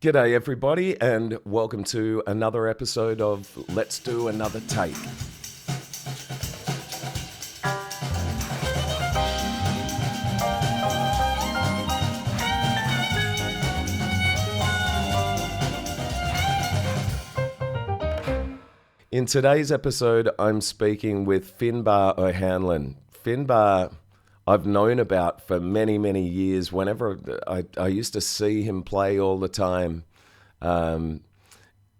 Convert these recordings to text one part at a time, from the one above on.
G'day everybody and welcome to another episode of Let's Do Another Take. In today's episode, I'm speaking with Finbar O'Hanlon. Finbar, I've known about for many, many years. Whenever I used to see him play all the time,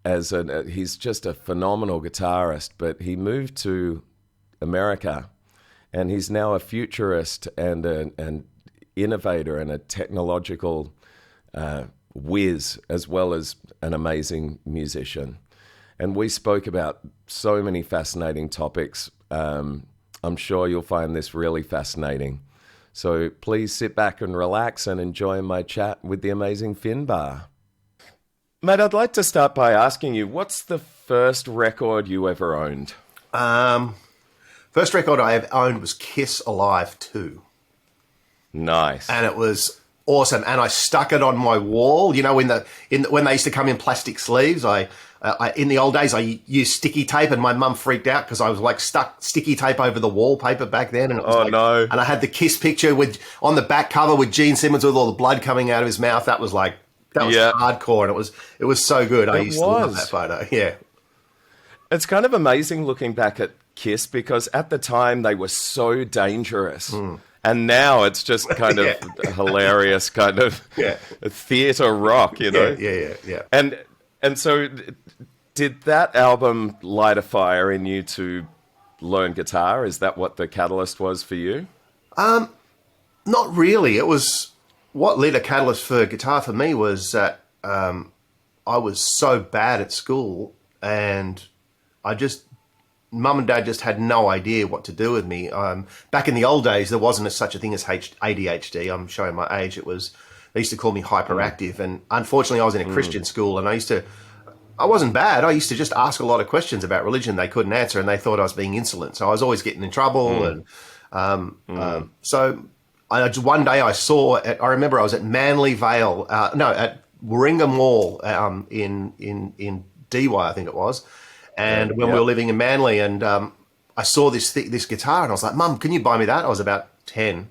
he's just a phenomenal guitarist. But he moved to America, and he's now a futurist and an innovator and a technological whiz, as well as an amazing musician. And we spoke about so many fascinating topics. I'm sure you'll find this really fascinating. So please sit back and relax and enjoy my chat with the amazing Finbar. Mate, I'd like to start by asking you, what's the first record you ever owned? First record I ever owned was Kiss Alive 2. Nice. And it was awesome. And I stuck it on my wall. You know, when they used to come in plastic sleeves, in the old days, I used sticky tape, and my mum freaked out because I was like stuck sticky tape over the wallpaper back then. And it was no! And I had the Kiss picture on the back cover with Gene Simmons with all the blood coming out of his mouth. That was hardcore, and it was so good. I used to love that photo. Yeah, it's kind of amazing looking back at Kiss because at the time they were so dangerous. And now it's just kind of hilarious, kind of theatre rock, you know? Yeah. And so did that album light a fire in you to learn guitar? Is that what the catalyst was for you? Not really. It was what lit a catalyst for guitar for me was that I was so bad at school, and Mum and Dad just had no idea what to do with me. Back in the old days, there wasn't such a thing as ADHD. I'm showing my age. They used to call me hyperactive. And unfortunately, I was in a Christian school, and I wasn't bad. I used to just ask a lot of questions about religion they couldn't answer, and they thought I was being insolent. So I was always getting in trouble. So one day I remember I was at Manly Vale, at Warringah Mall in DY, I think it was. And when we were living in Manly, and I saw this guitar, and I was like, Mum, can you buy me that? I was about 10.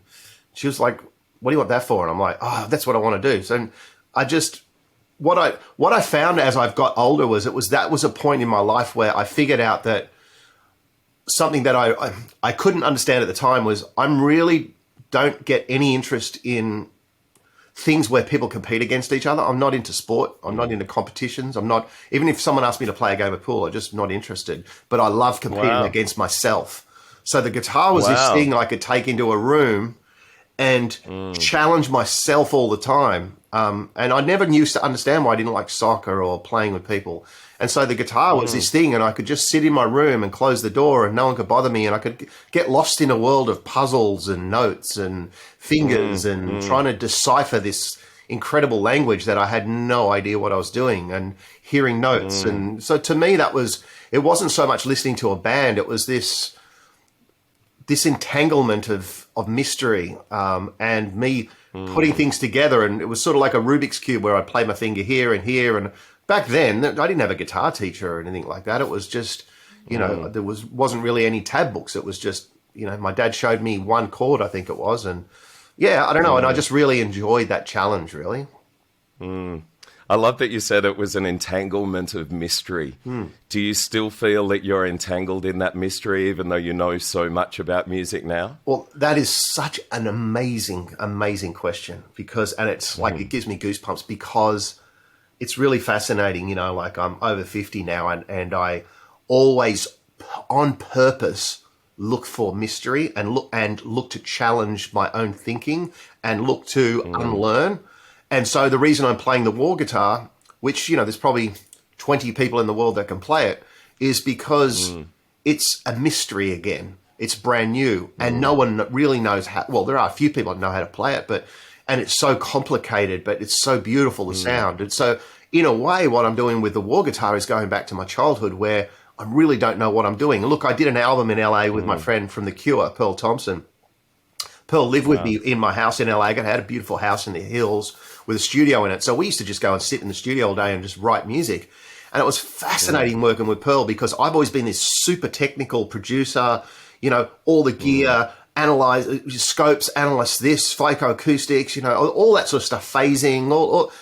She was like, what do you want that for? And I'm like, oh, that's what I want to do. So what I found as I've got older was that was a point in my life where I figured out that something that I couldn't understand at the time was I'm really don't get any interest in things where people compete against each other. I'm not into sport. I'm not into competitions. Even if someone asked me to play a game of pool, I'm just not interested. But I love competing against myself. So the guitar was this thing I could take into a room and challenge myself all the time. And I never used to understand why I didn't like soccer or playing with people. And so the guitar was this thing, and I could just sit in my room and close the door, and no one could bother me, and I could get lost in a world of puzzles and notes and fingers and trying to decipher this incredible language that I had no idea what I was doing, and hearing notes. And so to me, it wasn't so much listening to a band, it was this entanglement of mystery and me putting things together. And it was sort of like a Rubik's Cube where I'd play my finger here and here. And back then, I didn't have a guitar teacher or anything like that. It was just, there wasn't really any tab books. It was just, my dad showed me one chord, I think it was. And I don't know. And I just really enjoyed that challenge, really. I love that you said it was an entanglement of mystery. Do you still feel that you're entangled in that mystery, even though you know so much about music now? Well, that is such an amazing, amazing question and it's like, it gives me goosebumps because it's really fascinating. Like I'm over 50 now, and I always on purpose look for mystery and look to challenge my own thinking and look to unlearn. And so the reason I'm playing the war guitar, which, there's probably 20 people in the world that can play it, is because it's a mystery again. It's brand new, and no one really knows how. Well, there are a few people that know how to play it, and it's so complicated, but it's so beautiful, the sound. And so in a way, what I'm doing with the war guitar is going back to my childhood where I really don't know what I'm doing. Look, I did an album in LA with my friend from The Cure, Pearl Thompson. Pearl lived with me in my house in LA. I had a beautiful house in the hills with a studio in it. So we used to just go and sit in the studio all day and just write music. And it was fascinating working with Pearl because I've always been this super technical producer, you know, all the gear, analyze scopes, analyze this, phycoacoustics, you know, all that sort of stuff, phasing, all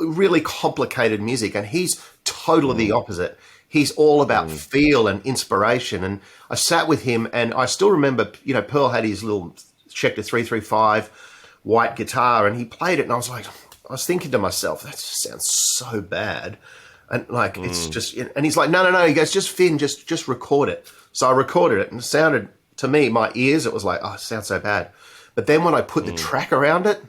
really complicated music. And he's totally the opposite. He's all about feel and inspiration. And I sat with him and I still remember, you know, Pearl had his little Schecter 335 white guitar and he played it. And I was thinking to myself, that just sounds so bad. And like, it's just, and he's like, no. He goes, just Finn, just record it. So I recorded it and it sounded, to me, my ears, it was like, oh, it sounds so bad. But then when I put the track around it,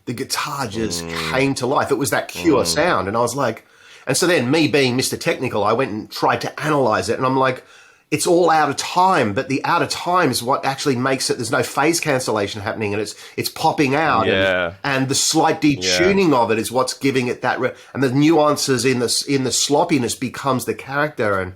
the guitar just came to life. It was that pure sound. And I was like, and so then me being Mr. Technical, I went and tried to analyze it. And I'm like, it's all out of time, but the out of time is what actually makes it, there's no phase cancellation happening and it's popping out. And the slight detuning of it is what's giving it that, and the nuances in the sloppiness becomes the character.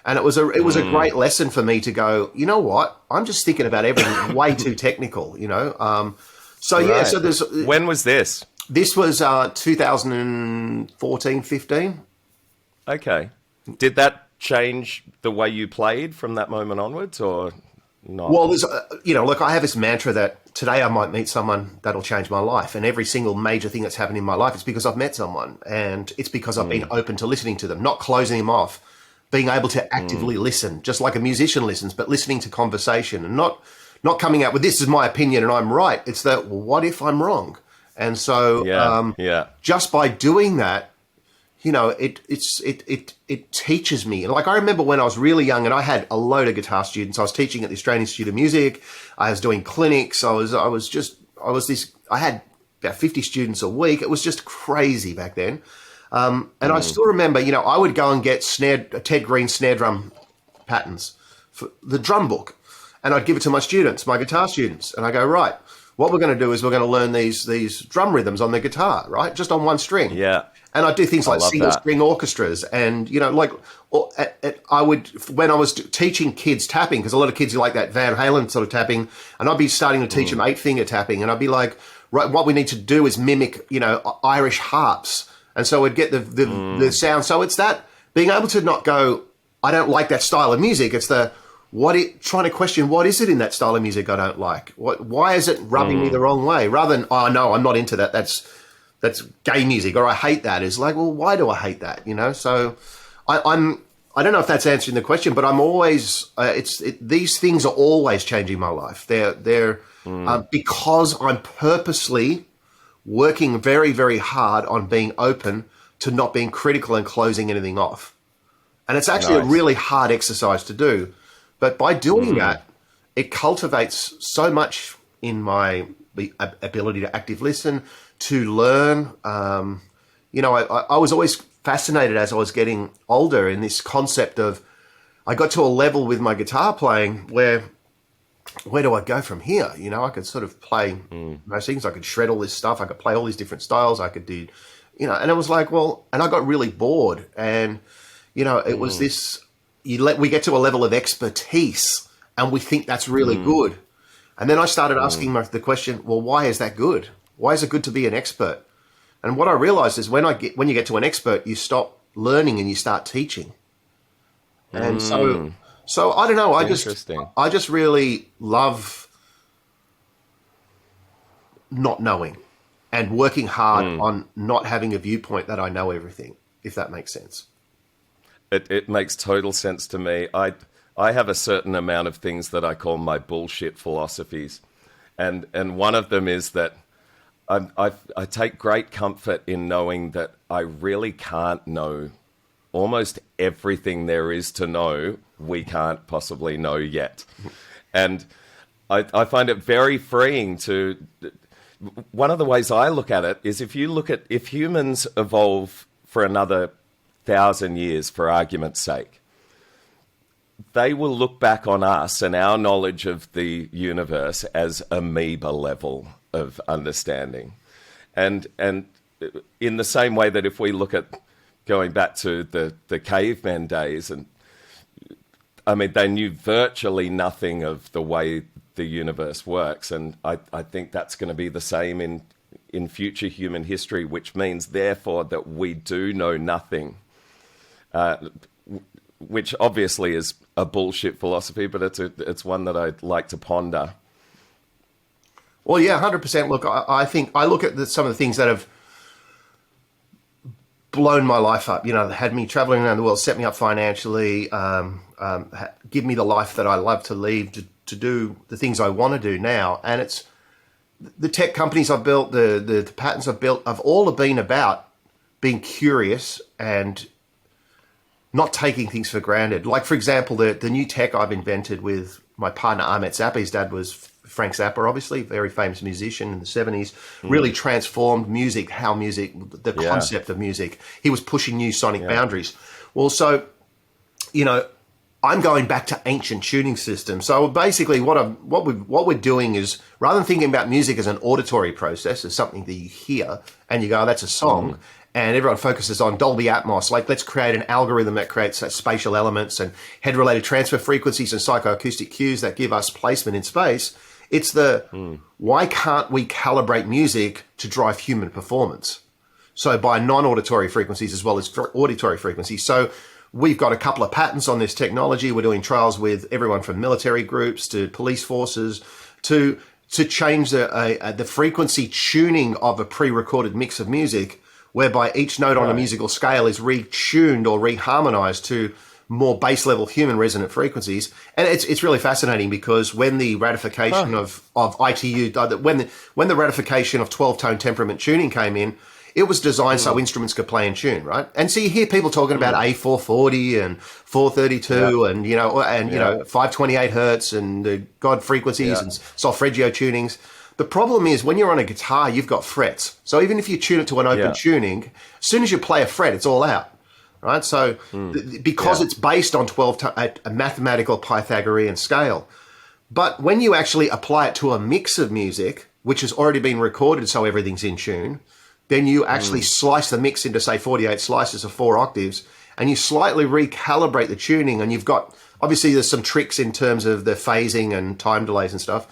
And it was a great lesson for me to go, you know what? I'm just thinking about everything way too technical, you know? So there's... When was this? This was 2014, 15. Okay. Did that change the way you played from that moment onwards or not? Well, there's, you know, look, I have this mantra that today I might meet someone that'll change my life. And every single major thing that's happened in my life is because I've met someone. And it's because I've been open to listening to them, not closing them off, being able to actively listen, just like a musician listens, but listening to conversation and not coming out with this is my opinion and I'm right. It's that, well, what if I'm wrong? And so just by doing that, you know, it teaches me. Like I remember when I was really young and I had a load of guitar students. I was teaching at the Australian Institute of Music. I was doing clinics. I had about 50 students a week. It was just crazy back then. And I still remember, you know, I would go and get Ted Green snare drum patterns for the drum book. And I'd give it to my students, my guitar students. And I go, right, what we're going to do is we're going to learn these drum rhythms on the guitar, right? Just on one string. Yeah. And I'd do things like single string orchestras. And, you know, like I would, when I was teaching kids tapping, because a lot of kids are like that Van Halen sort of tapping, and I'd be starting to teach them 8-finger tapping. And I'd be like, right, what we need to do is mimic, you know, Irish harps. And so we'd get the sound. So it's that being able to not go, I don't like that style of music. It's trying to question what is it in that style of music I don't like? Why is it rubbing me the wrong way? Rather than, oh no, I'm not into that. That's gay music, or I hate that. Is like, well, why do I hate that? You know. So I don't know if that's answering the question, but I'm always these things are always changing my life. They're because I'm purposely working very, very hard on being open to not being critical and closing anything off. And it's actually a really hard exercise to do. But by doing that, it cultivates so much in my ability to actively listen, to learn. You know, I was always fascinated as I was getting older in this concept of, I got to a level with my guitar playing where do I go from here? You know, I could sort of play most things. I could shred all this stuff. I could play all these different styles. I could do, you know, and it was like, well, and I got really bored. And, you know, it was this, we get to a level of expertise and we think that's really good. And then I started asking the question, well, why is that good? Why is it good to be an expert? And what I realized is when you get to an expert, you stop learning and you start teaching. And so I don't know. I just really love not knowing and working hard on not having a viewpoint that I know everything, if that makes sense. It makes total sense to me. I have a certain amount of things that I call my bullshit philosophies. And one of them is that I take great comfort in knowing that I really can't know almost everything there is to know. We can't possibly know yet. And I find it very freeing to... One of the ways I look at it is if humans evolve for another 1,000 years, for argument's sake, they will look back on us and our knowledge of the universe as amoeba level of understanding. And in the same way that if we look at going back to the caveman days, and I mean, they knew virtually nothing of the way the universe works. And I think that's going to be the same in future human history, which means therefore that we do know nothing, which obviously is a bullshit philosophy, but it's one that I like to ponder. Well, yeah, 100%. Look, I think I look at some of the things that have blown my life up, had me traveling around the world, set me up financially, give me the life that I love to lead, to do the things I want to do now. And it's the tech companies I've built, the patents I've built, have all been about being curious and not taking things for granted. Like, for example, the new tech I've invented with my partner, Ahmet Zappa. His dad was Frank Zappa, obviously, very famous musician in the 70s, really transformed music, the concept of music. He was pushing new sonic boundaries. Well, so, I'm going back to ancient tuning systems. So basically what we're doing is, rather than thinking about music as an auditory process, as something that you hear and you go, oh, that's a song, and everyone focuses on Dolby Atmos, like let's create an algorithm that creates spatial elements and head-related transfer frequencies and psychoacoustic cues that give us placement in space. It's why can't we calibrate music to drive human performance? So by non-auditory frequencies as well as auditory frequencies. So we've got a couple of patents on this technology. We're doing trials with everyone from military groups to police forces to change the frequency tuning of a pre-recorded mix of music, whereby each note on a musical scale is retuned or reharmonized to more base level human resonant frequencies. And it's really fascinating because when the ratification of ITU, when the ratification of 12-tone temperament tuning came in, it was designed so instruments could play and tune, right? And so you hear people talking about A440 and 432 and 528 hertz and the God frequencies and solfeggio tunings. The problem is when you're on a guitar, you've got frets. So even if you tune it to an open tuning, as soon as you play a fret, it's all out, right? So because it's based on a mathematical Pythagorean scale. But when you actually apply it to a mix of music, which has already been recorded so everything's in tune, then you actually slice the mix into, say, 48 slices of 4 octaves, and you slightly recalibrate the tuning, and you've got, obviously there's some tricks in terms of the phasing and time delays and stuff.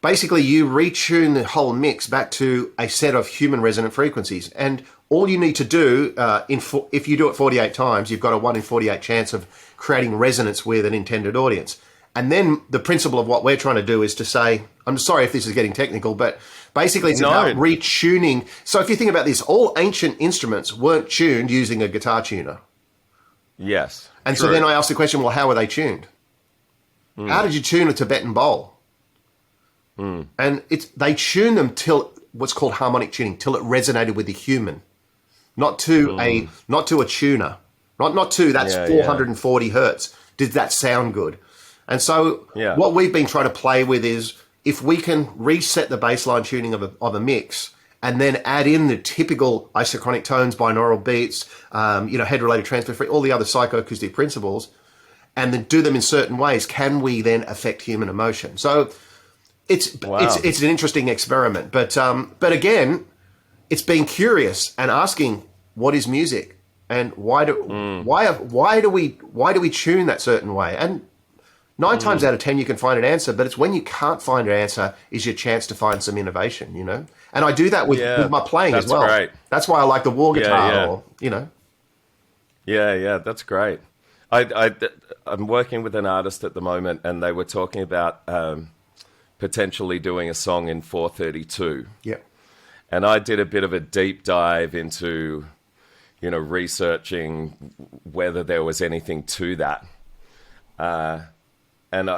Basically, you retune the whole mix back to a set of human resonant frequencies. And all you need to do, if you do it 48 times, you've got a 1 in 48 chance of creating resonance with an intended audience. And then the principle of what we're trying to do is to say, I'm sorry if this is getting technical, but basically it's about retuning. So if you think about this, all ancient instruments weren't tuned using a guitar tuner. Yes. And so then I asked the question, well, how were they tuned? How did you tune a Tibetan bowl? And they tune them till what's called harmonic tuning, till it resonated with the human, not to a tuner, not to that's 440 hertz. Did that sound good? And so what we've been trying to play with is if we can reset the baseline tuning of a mix and then add in the typical isochronic tones, binaural beats, head-related transfer, all the other psychoacoustic principles, and then do them in certain ways, can we then affect human emotion? So it's an interesting experiment, but again, it's being curious and asking what is music and why do we tune that certain way? And 9 times out of 10 you can find an answer, but it's when you can't find an answer is your chance to find some innovation, And I do that with my playing as well. Great. That's why I like the wall guitar, Yeah, that's great. I'm working with an artist at the moment, and they were talking about potentially doing a song in 432. Yeah. And I did a bit of a deep dive into, researching whether there was anything to that. And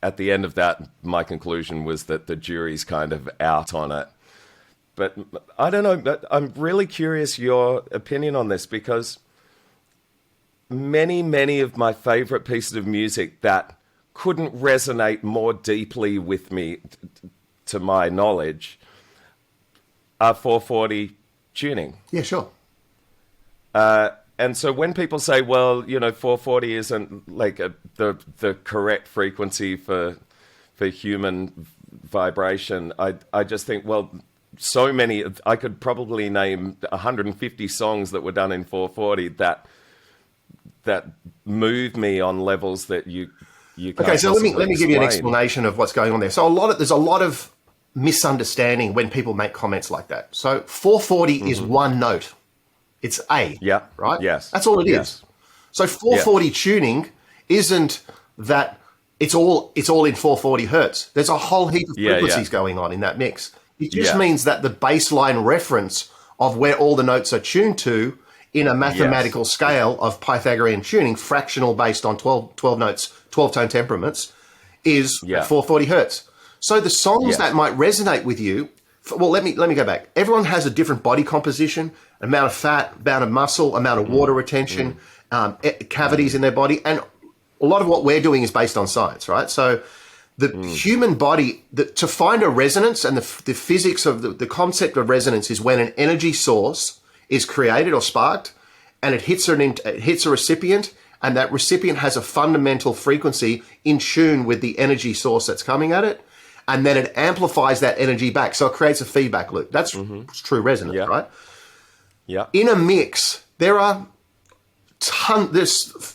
at the end of that, my conclusion was that the jury's kind of out on it. But I don't know, but I'm really curious your opinion on this, because many, many of my favorite pieces of music that couldn't resonate more deeply with me, to my knowledge, are 440 tuning. Yeah, sure. And so when people say, well, 440 isn't like the correct frequency for human vibration, I just think, well, so many, I could probably name 150 songs that were done in 440 that move me on levels that you can't. Okay, so let me give you an explanation of what's going on there. So there's a lot of misunderstanding when people make comments like that. So 440 is one note. It's A, Yeah. right? Yes. That's all it is. So 440 tuning isn't that it's all in 440 hertz. There's a whole heap of frequencies going on in that mix. It just means that the baseline reference of where all the notes are tuned to in a mathematical scale of Pythagorean tuning, fractional based on 12 notes, 12 tone temperaments, is 440 hertz. So the songs that might resonate with you, well, let me go back. Everyone has a different body composition, amount of fat, amount of muscle, amount of water retention, cavities in their body, and a lot of what we're doing is based on science, right? So the human body, to find a resonance, and the physics of the concept of resonance is when an energy source is created or sparked, and it hits a recipient, and that recipient has a fundamental frequency in tune with the energy source that's coming at it, and then it amplifies that energy back. So it creates a feedback loop. That's true resonance, right? Yeah. In a mix, there's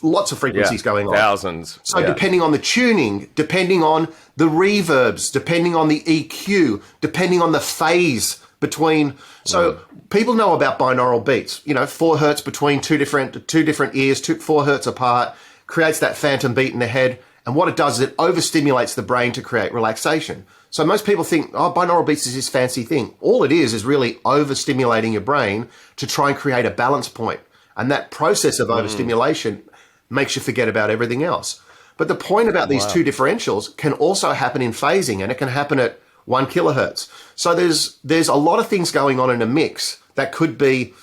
lots of frequencies going on. Thousands. So depending on the tuning, depending on the reverbs, depending on the EQ, depending on the phase between. So people know about binaural beats. 4 hertz between two different ears, 4 hertz apart, creates that phantom beat in the head. And what it does is it overstimulates the brain to create relaxation. So most people think, binaural beats is this fancy thing. All it is really overstimulating your brain to try and create a balance point. And that process of overstimulation makes you forget about everything else. But the point about these two differentials can also happen in phasing, and it can happen at 1 kilohertz. So there's a lot of things going on in a mix that could be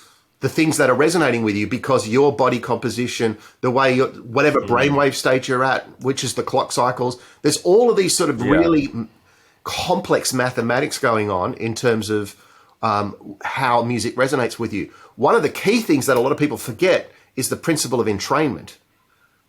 the things that are resonating with you because your body composition, the way whatever brainwave state you're at, which is the clock cycles, there's all of these sort of really complex mathematics going on in terms of how music resonates with you. One of the key things that a lot of people forget is the principle of entrainment,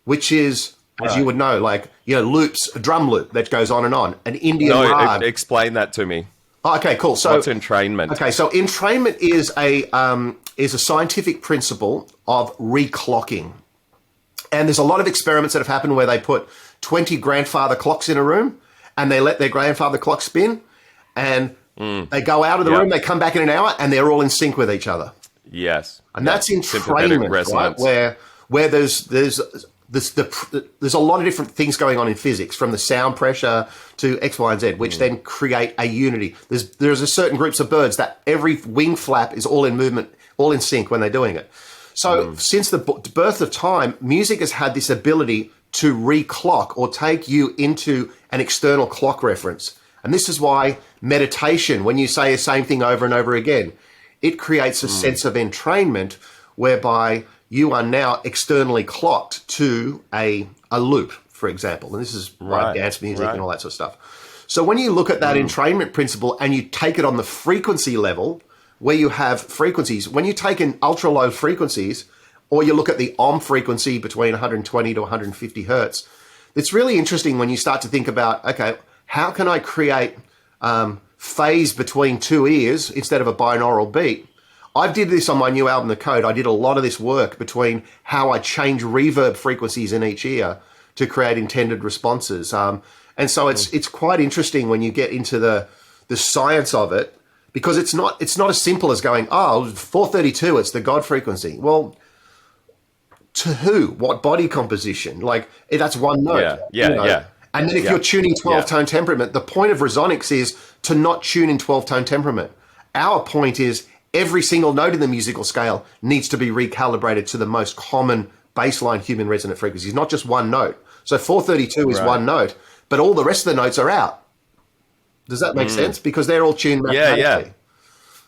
which is, as you would know, loops, a drum loop that goes on, an Indian rag. Explain that to me. Oh, okay, cool. So what's entrainment? Okay, so entrainment is a scientific principle of reclocking. And there's a lot of experiments that have happened where they put 20 grandfather clocks in a room and they let their grandfather clock spin, and they go out of the room, they come back in an hour, and they're all in sync with each other. Yes. And that's entrainment, right? Where there's a lot of different things going on in physics, from the sound pressure to X, Y, and Z, which then create a unity. There's a certain groups of birds that every wing flap is all in movement, all in sync when they're doing it. So since the birth of time, music has had this ability to reclock or take you into an external clock reference. And this is why meditation, when you say the same thing over and over again, it creates a sense of entrainment whereby you are now externally clocked to a loop, for example. And this is dance music and all that sort of stuff. So when you look at that entrainment principle and you take it on the frequency level, where you have frequencies, when you take in ultra low frequencies, or you look at the Om frequency between 120 to 150 hertz, it's really interesting when you start to think about, okay, how can I create phase between two ears instead of a binaural beat? I did this on my new album, The Code. I did a lot of this work between how I change reverb frequencies in each ear to create intended responses. And so it's quite interesting when you get into the science of it, because it's not as simple as going, 432, it's the God frequency. Well, to who? What body composition? That's one note. Yeah. And then if you're tuning 12-tone temperament, the point of resonics is to not tune in 12-tone temperament. Our point is every single note in the musical scale needs to be recalibrated to the most common baseline human resonant frequencies, not just one note. So 432 is one note, but all the rest of the notes are out. Does that make sense? Because they're all tuned mathematically.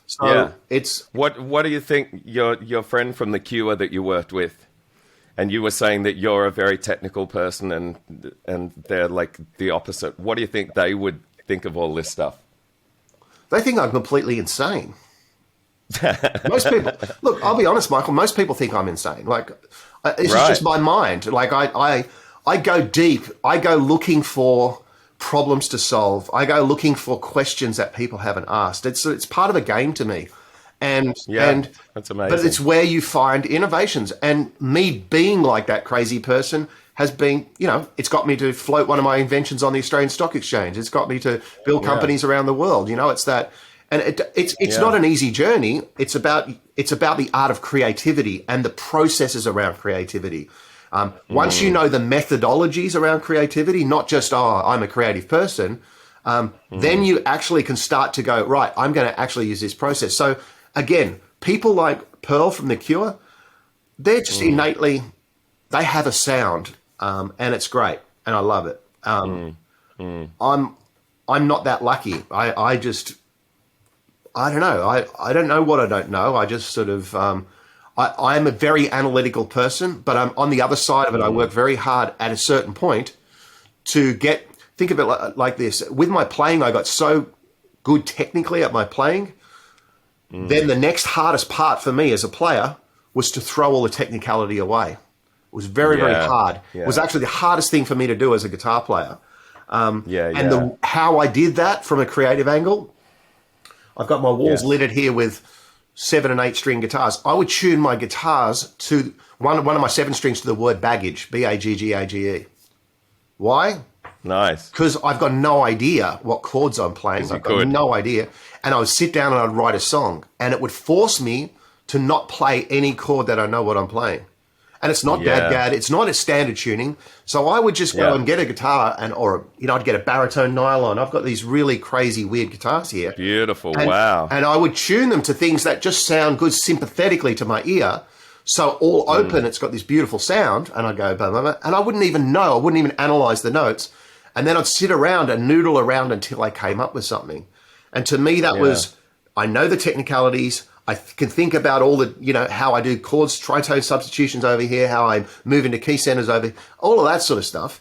So it's... What do you think, your friend from The Cure that you worked with, and you were saying that you're a very technical person and they're like the opposite. What do you think they would think of all this stuff? They think I'm completely insane. Most people, look, I'll be honest, Michael, most people think I'm insane. This is just my mind. I go deep. I go looking for problems to solve. I go looking for questions that people haven't asked. It's part of a game to me. And that's amazing. But it's where you find innovations. And me being like that crazy person has been, it's got me to float one of my inventions on the Australian Stock Exchange. It's got me to build companies around the world. It's that, and it's not an easy journey. It's about the art of creativity and the processes around creativity. Once you know the methodologies around creativity, not just, I'm a creative person, then you actually can start to go, right, I'm going to actually use this process. So again, people like Pearl from The Cure, they're just innately, they have a sound, and it's great, and I love it. I'm not that lucky. I don't know. I don't know what I don't know. I just sort of, I'm a very analytical person, but I'm on the other side of it. I work very hard at a certain point to think of it like this. With my playing, I got so good technically at my playing. Then the next hardest part for me as a player was to throw all the technicality away. It was very, very hard. Yeah. It was actually the hardest thing for me to do as a guitar player. How I did that from a creative angle, I've got my walls littered here with 7 and 8 string guitars. I would tune my guitars to one of my 7 strings to the word baggage, Baggage. Why? Nice. Because I've got no idea what chords I'm playing. I've got no idea. And I would sit down and I'd write a song, and it would force me to not play any chord that I know what I'm playing. And it's not bad. It's not a standard tuning. So I would just go and get a guitar I'd get a baritone nylon. I've got these really crazy, weird guitars here. Beautiful. Wow. And I would tune them to things that just sound good sympathetically to my ear. So all open, it's got this beautiful sound. And I'd go, blah, blah, blah, and I wouldn't even know. I wouldn't even analyze the notes. And then I'd sit around and noodle around until I came up with something. And to me, that was, I know the technicalities. I can think about all the, how I do chords, tritone substitutions over here, how I move into key centers over here, all of that sort of stuff.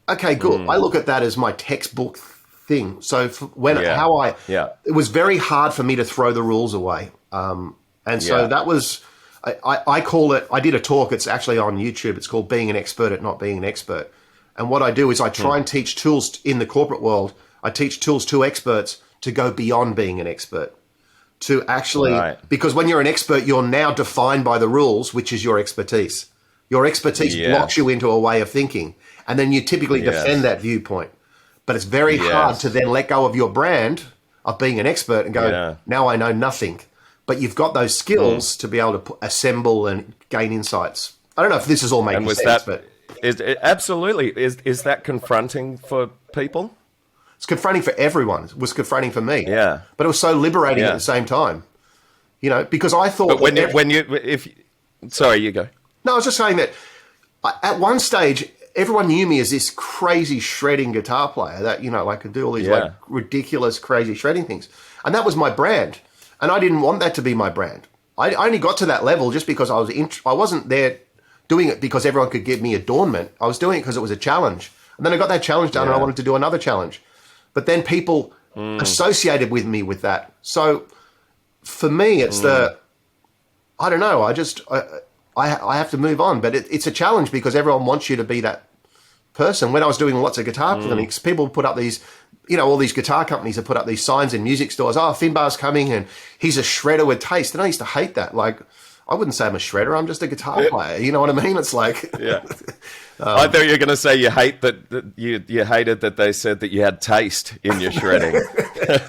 Okay, good. I look at that as my textbook thing. So it was very hard for me to throw the rules away. So that was, I call it, I did a talk, it's actually on YouTube. It's called Being an Expert at Not Being an Expert. And what I do is I try and teach tools in the corporate world. I teach tools to experts to go beyond being an expert. To actually, because when you're an expert, you're now defined by the rules, which is your expertise. Your expertise blocks you into a way of thinking, and then you typically defend that viewpoint. But it's very hard to then let go of your brand of being an expert and go, now I know nothing. But you've got those skills to be able to assemble and gain insights. I don't know if this is all making sense, but absolutely. Is that confronting for people? It's confronting for everyone. It was confronting for me. Yeah. But it was so liberating at the same time. Because I thought... But sorry, you go. No, I was just saying that at one stage, everyone knew me as this crazy shredding guitar player that, could do all these ridiculous, crazy shredding things. And that was my brand. And I didn't want that to be my brand. I only got to that level just because I wasn't there doing it because everyone could give me adornment. I was doing it because it was a challenge. And then I got that challenge done and I wanted to do another challenge. But then people associated with me with that. So for me, it's I don't know. I have to move on. But it's a challenge because everyone wants you to be that person. When I was doing lots of guitar clinics, people put up these, all these guitar companies have put up these signs in music stores. Oh, Finbar's coming and he's a shredder with taste. And I used to hate that. Like, I wouldn't say I'm a shredder. I'm just a guitar player. You know what I mean? It's like... I thought you were going to say you hated that they said that you had taste in your shredding.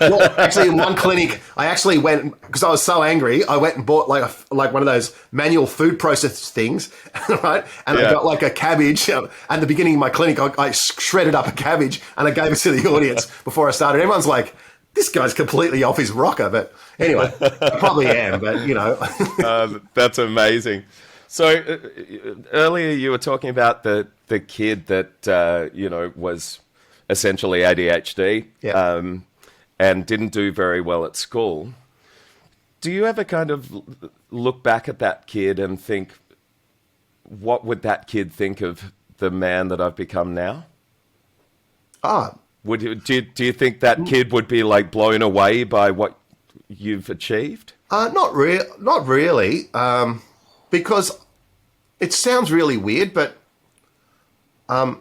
Well, actually, in one clinic, I actually went, because I was so angry, I went and bought like one of those manual food process things, right? And I got like a cabbage. At the beginning of my clinic, I shredded up a cabbage and I gave it to the audience before I started. Everyone's like, this guy's completely off his rocker. But anyway, I probably am, but That's amazing. So earlier you were talking about the kid that, was essentially ADHD and didn't do very well at school. Do you ever kind of look back at that kid and think, what would that kid think of the man that I've become now? Do you think that kid would be like blown away by what you've achieved? Not really. Because it sounds really weird, but I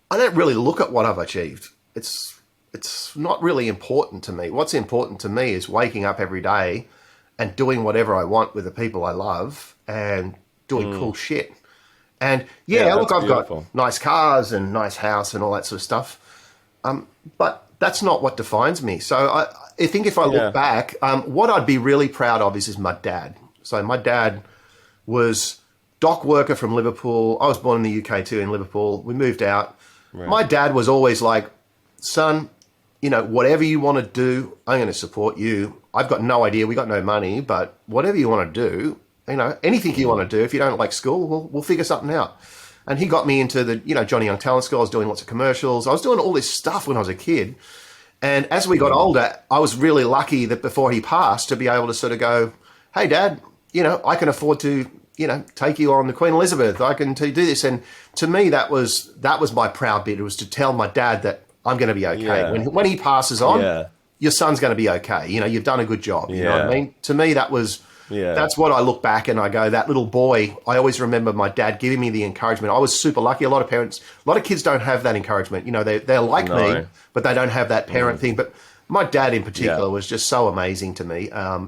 don't really look at what I've achieved. It's not really important to me. What's important to me is waking up every day and doing whatever I want with the people I love and doing cool shit. And Yeah, look, that's I've beautiful. got nice cars and nice house and all that sort of stuff. But that's not what defines me. So I think if I look back, what I'd be really proud of is my dad. So my dad was dock worker from Liverpool. I was born in the UK too, in Liverpool. We moved out. Right. My dad was always like, son, whatever you want to do, I'm going to support you. I've got no idea. We got no money, but whatever you want to do, anything you want to do, if you don't like school, we'll figure something out. And he got me into the, Johnny Young Talent School. I was doing lots of commercials. I was doing all this stuff when I was a kid. And as we got older, I was really lucky that before he passed to be able to sort of go, hey, Dad, I can afford to, take you on the Queen Elizabeth. I can do this. And to me, that was my proud bit. It was to tell my dad that I'm going to be okay. Yeah. When he passes on, your son's going to be okay. You've done a good job. You know what I mean? To me, that was... Yeah. That's what I look back and I go, that little boy, I always remember my dad giving me the encouragement. I was super lucky. A lot of kids don't have that encouragement. They're like me, but they don't have that parent thing. But my dad in particular was just so amazing to me. I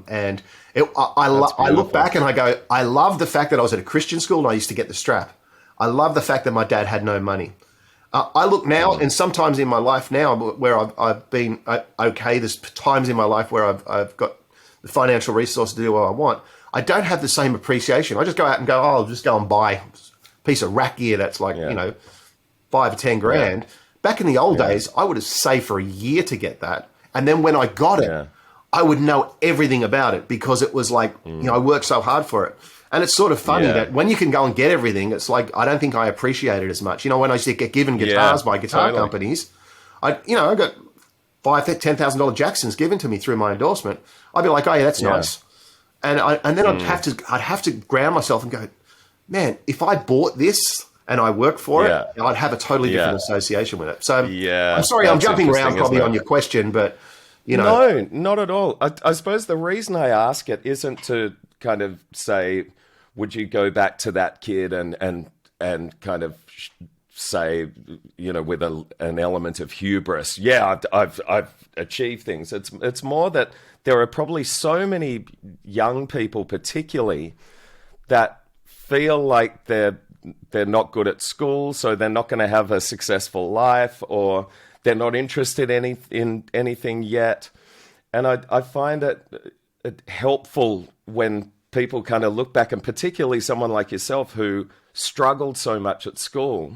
look back and I go, I love the fact that I was at a Christian school and I used to get the strap. I love the fact that my dad had no money. I look now, and sometimes in my life now where I've been okay, there's times in my life where I've got the financial resource to do what I want. I don't have the same appreciation. I just go out and go, I'll just go and buy a piece of rack gear that's like, 5 or 10 grand. Yeah. Back in the old days, I would have saved for a year to get that. And then when I got it, I would know everything about it because it was like, I worked so hard for it. And it's sort of funny that when you can go and get everything, it's like, I don't think I appreciate it as much. When I used to get given guitars by guitar companies, I got $5,000, $10,000 Jacksons given to me through my endorsement. I'd be like, oh yeah, that's nice. And then I'd have to ground myself and go, man, if I bought this and I worked for it, I'd have a totally different association with it. So I'm sorry, I'm jumping around probably on your question, but No, not at all. I suppose the reason I ask it isn't to kind of say, would you go back to that kid and kind of say, with an element of hubris, I've achieved things. It's more that there are probably so many young people, particularly, that feel like they're not good at school, so they're not going to have a successful life, or they're not interested in anything yet. And I find it helpful when people kind of look back, and particularly someone like yourself who struggled so much at school,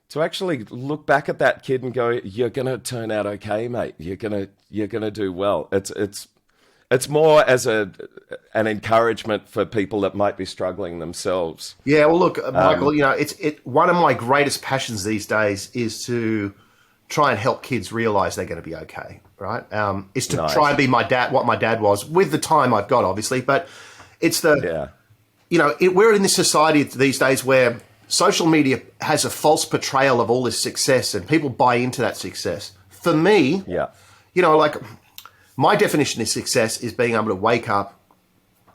to actually look back at that kid and go, you're going to turn out okay, mate. You're going to do well. It's more as an encouragement for people that might be struggling themselves. Yeah, well, look, Michael, it's one of my greatest passions these days is to try and help kids realize they're going to be okay, right? It's to try and be what my dad was with the time I've got, obviously. But it's we're in this society these days where social media has a false portrayal of all this success and people buy into that success. For me, like my definition of success is being able to wake up,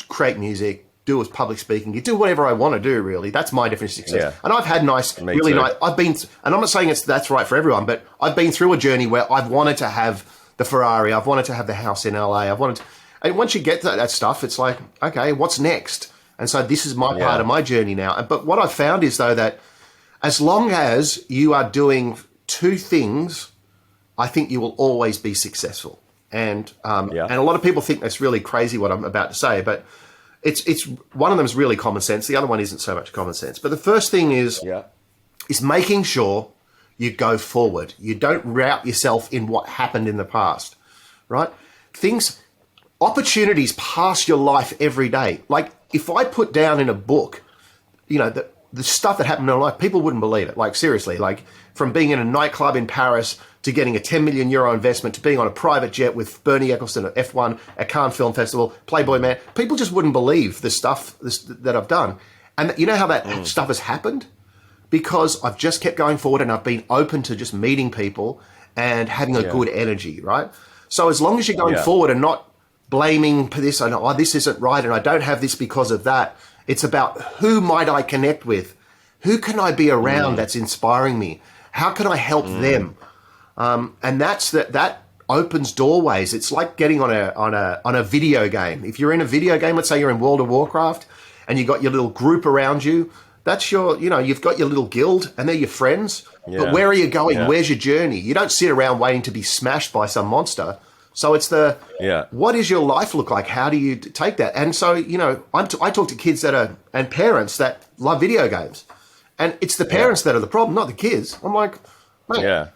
create music, do public speaking, do whatever I want to do, really. That's my definition of success. Yeah. And I've had nice, and I'm not saying that's right for everyone, but I've been through a journey where I've wanted to have the Ferrari, I've wanted to have the house in LA, and once you get to that stuff, it's like, okay, what's next? And so this is my part of my journey now. But what I've found is, though, that as long as you are doing two things, I think you will always be successful. And a lot of people think that's really crazy what I'm about to say, but it's one of them is really common sense. The other one isn't so much common sense. But the first thing is making sure you go forward. You don't route yourself in what happened in the past, right? Opportunities pass your life every day. Like if I put down in a book, the stuff that happened in my life, people wouldn't believe it. Like seriously, like from being in a nightclub in Paris to getting a 10 million euro investment to being on a private jet with Bernie Ecclestone at F1 at Cannes Film Festival, Playboy Man, people just wouldn't believe the stuff that I've done. And you know how that stuff has happened? Because I've just kept going forward and I've been open to just meeting people and having a good energy, right? So as long as you're going forward and not blaming this, this isn't right and I don't have this because of that, it's about who might I connect with? Who can I be around that's inspiring me? How can I help them? And that opens doorways. It's like getting on a video game. If you're in a video game, let's say you're in World of Warcraft and you got your little group around you, That's your, you've got your little guild and they're your friends. Yeah. But where are you going? Yeah. Where's your journey? You don't sit around waiting to be smashed by some monster. So it's what does your life look like? How do you take that? And so, I talk to kids and parents that love video games. And it's the parents that are the problem, not the kids. I'm like, mate,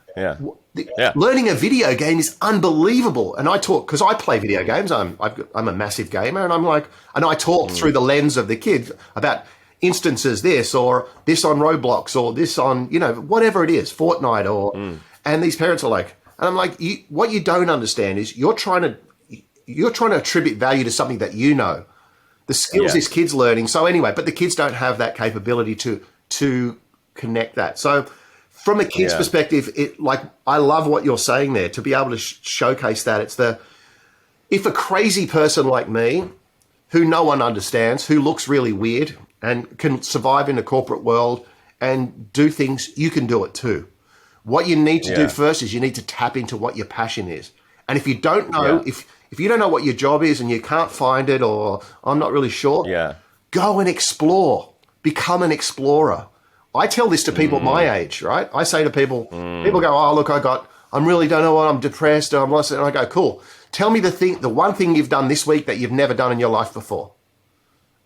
learning a video game is unbelievable. And I talk, because I play video games, I'm a massive gamer, and I talk through the lens of the kid about instances this or this on Roblox or this on, whatever it is, Fortnite and these parents are like, and I'm like, what you don't understand is you're trying to attribute value to something that the skills this kid's learning. So anyway, but the kids don't have that capability to connect that. So from a kid's perspective, I love what you're saying there, to be able to showcase that. It's if a crazy person like me, who no one understands, who looks really weird and can survive in the corporate world and do things, you can do it too. What you need to do first is you need to tap into what your passion is. And if you don't know, if you don't know what your job is and you can't find it, or I'm not really sure, go and explore. Become an explorer. I tell this to people my age, right? I say to people, people go, oh, look, I really don't know what, I'm depressed, or I'm lost. And I go, cool. Tell me the one thing you've done this week that you've never done in your life before.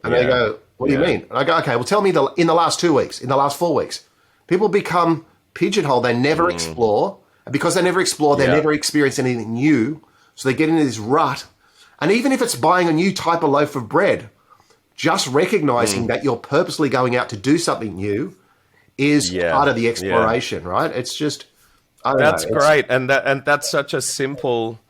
And they go, what do you mean? And I go, okay, well, tell me in the last 2 weeks, in the last 4 weeks. People become pigeonholed. They never explore. And because they never explore, they never experience anything new. So they get into this rut. And even if it's buying a new type of loaf of bread, just recognizing that you're purposely going out to do something new is part of the exploration, right? It's just, I don't know. That's great. And that's such a simple,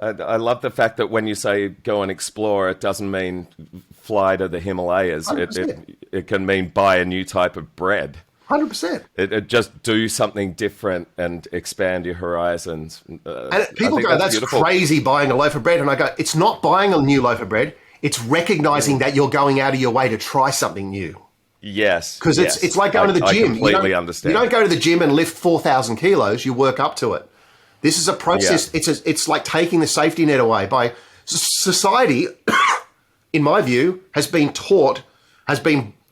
I love the fact that when you say go and explore, it doesn't mean fly to the Himalayas. It can mean buy a new type of bread. 100%. It just do something different and expand your horizons. And people go, that's beautiful. Crazy, buying a loaf of bread. And I go, it's not buying a new loaf of bread. It's recognizing that you're going out of your way to try something new. Yes. Because it's like going to the gym. I completely understand. You don't go to the gym and lift 4,000 kilos. You work up to it. This is a process. Yeah. It's like taking the safety net away. By society, in my view, has been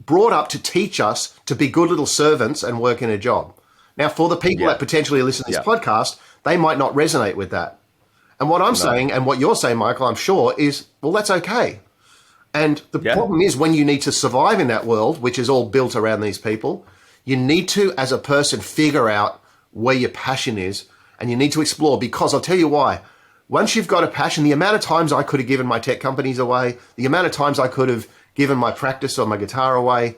brought up to teach us to be good little servants and work in a job. Now, for the people that potentially listen to this podcast, they might not resonate with that. And what I'm saying, and what you're saying, Michael, I'm sure, is, well, that's okay. And the problem is, when you need to survive in that world, which is all built around these people, you need to, as a person, figure out where your passion is, and you need to explore. Because I'll tell you why. Once you've got a passion, the amount of times I could have given my tech companies away, the amount of times I could have given my practice or my guitar away,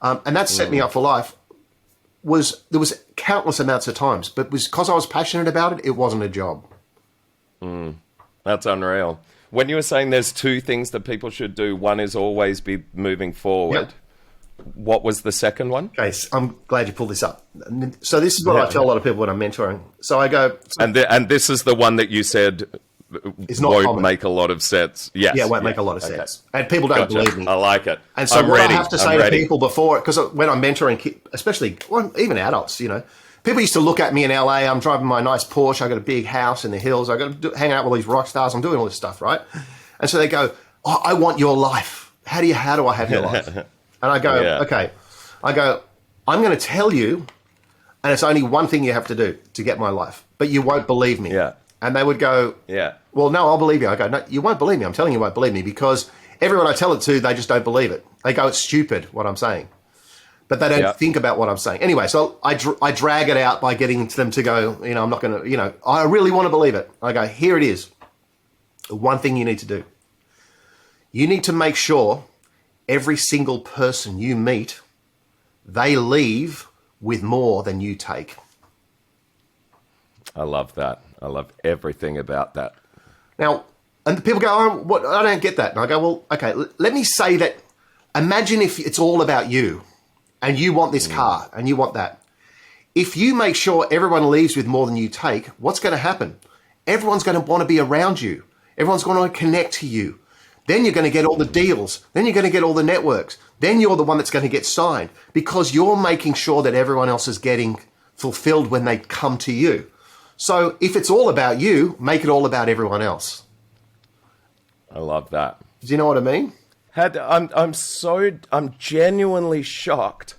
and that set me up for life, there was countless amounts of times. But because I was passionate about it, it wasn't a job. That's unreal. When you were saying there's two things that people should do, one is always be moving forward. Yep. What was the second one? Okay, so I'm glad you pulled this up. So this is what I tell a lot of people when I'm mentoring. So I go... And this is the one that you said won't make a lot make a lot of sense. And people don't believe me. I like it. And so I have to say to people before, because when I'm mentoring, especially even adults, people used to look at me in LA. I'm driving my nice Porsche. I got a big house in the hills. I got to hang out with all these rock stars. I'm doing all this stuff, right? And so they go, oh, I want your life. How do I have your life? And I go, okay. I go, I'm going to tell you, and it's only one thing you have to do to get my life, but you won't believe me. Yeah. And they would go, well, no, I'll believe you. I go, no, you won't believe me. I'm telling you, you won't believe me, because everyone I tell it to, they just don't believe it. They go, it's stupid what I'm saying. But they don't think about what I'm saying. Anyway, so I drag it out by getting them to go, I'm not going to, I really want to believe it. I go, here it is. One thing you need to do. You need to make sure every single person you meet, they leave with more than you take. I love that. I love everything about that. Now, and people go, oh, I don't get that. And I go, well, okay, let me say that. Imagine if it's all about you and you want this car and you want that. If you make sure everyone leaves with more than you take, what's going to happen? Everyone's going to want to be around you. Everyone's going to connect to you. Then you're going to get all the deals. Then you're going to get all the networks. Then you're the one that's going to get signed, because you're making sure that everyone else is getting fulfilled when they come to you. So if it's all about you, make it all about everyone else. I love that. Do you know what I mean? I'm genuinely shocked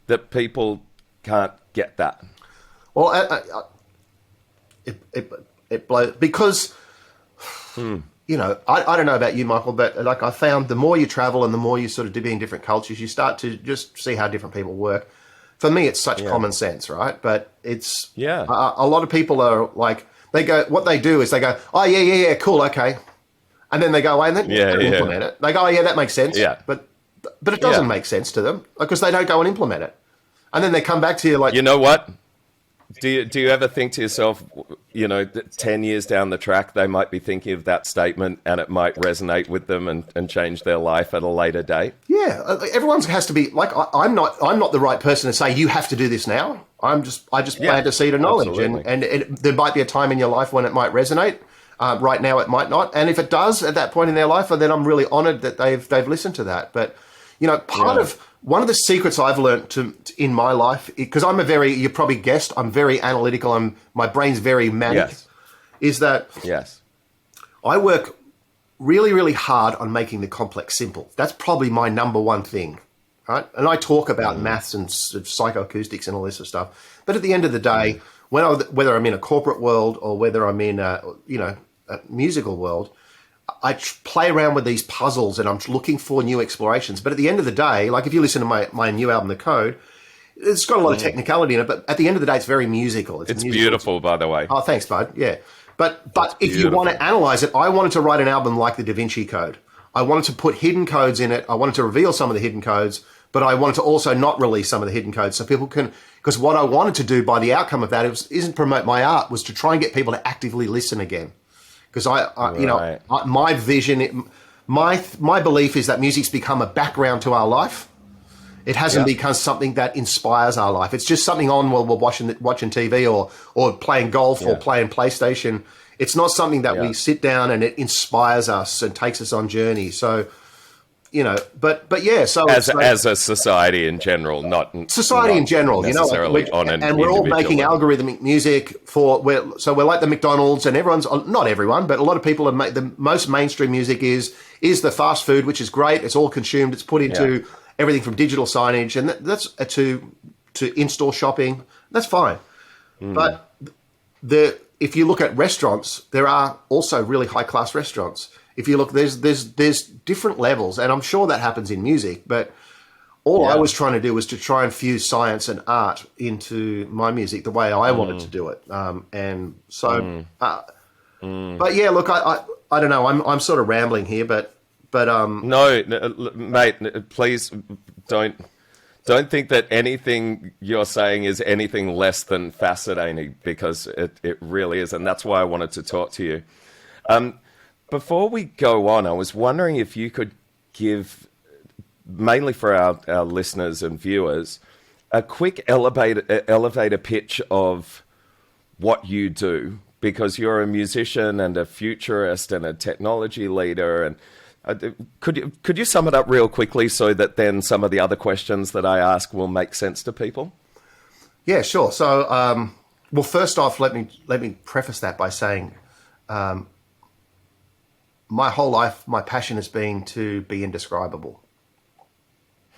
that people can't get that. Well, it blows because, you know, I don't know about you, Michael, but like I found the more you travel and the more you sort of be in different cultures, you start to just see how different people work. For me, it's such common sense, right? But it's a lot of people are like what they do is they go, oh yeah, cool, okay, and then they go away and then implement it. They go, oh yeah, that makes sense, but it doesn't make sense to them because they don't go and implement it, and then they come back to you like, you know what? Do you ever think to yourself, you know, 10 years down the track, they might be thinking of that statement and it might resonate with them and change their life at a later date? Yeah, everyone has to be like, I'm not the right person to say you have to do this now. I just plant a seed of knowledge, and there might be a time in your life when it might resonate. Right now, it might not, and if it does at that point in their life, then I'm really honoured that they've listened to that. But you know, one of the secrets I've learned in my life, because you probably guessed, I'm very analytical. My brain's very manic. Yes. Is that I work really, really hard on making the complex simple. That's probably my number one thing, right? And I talk about maths and psychoacoustics and all this sort of stuff. But at the end of the day, whether I'm in a corporate world or whether I'm in a musical world, I play around with these puzzles and I'm looking for new explorations. But at the end of the day, like if you listen to my new album, The Code, it's got a lot of technicality in it. But at the end of the day, it's very musical. It's beautiful, by the way. Oh, thanks, bud. Yeah. But if you want to analyze it, I wanted to write an album like the Da Vinci Code. I wanted to put hidden codes in it. I wanted to reveal some of the hidden codes, but I wanted to also not release some of the hidden codes so people can, because what I wanted to do by the outcome of that isn't promote my art, was to try and get people to actively listen again. Because my vision, my belief is that music's become a background to our life. It hasn't become something that inspires our life. It's just something on while we're watching TV or playing golf or playing PlayStation. It's not something that we sit down and it inspires us and takes us on journeys. So, you know, but yeah. So as a society in general, not society in general, you know, and we're all making algorithmic music we're like the McDonald's, and everyone's, not everyone, but a lot of people have the most mainstream music is the fast food, which is great. It's all consumed. It's put into everything from digital signage and that's to in-store shopping. That's fine. But if you look at restaurants, there are also really high-class restaurants. If you look, there's different levels, and I'm sure that happens in music, but all I was trying to do was to try and fuse science and art into my music the way I wanted to do it. And so, but yeah, look, I don't know, I'm sort of rambling here, but no, mate, please don't think that anything you're saying is anything less than fascinating, because it really is, and that's why I wanted to talk to you. Before we go on, I was wondering if you could give, mainly for our listeners and viewers, a quick elevator pitch of what you do, because you're a musician and a futurist and a technology leader. And could you sum it up real quickly so that then some of the other questions that I ask will make sense to people? Yeah, sure. So, well, first off, let me preface that by saying, my whole life, my passion has been to be indescribable.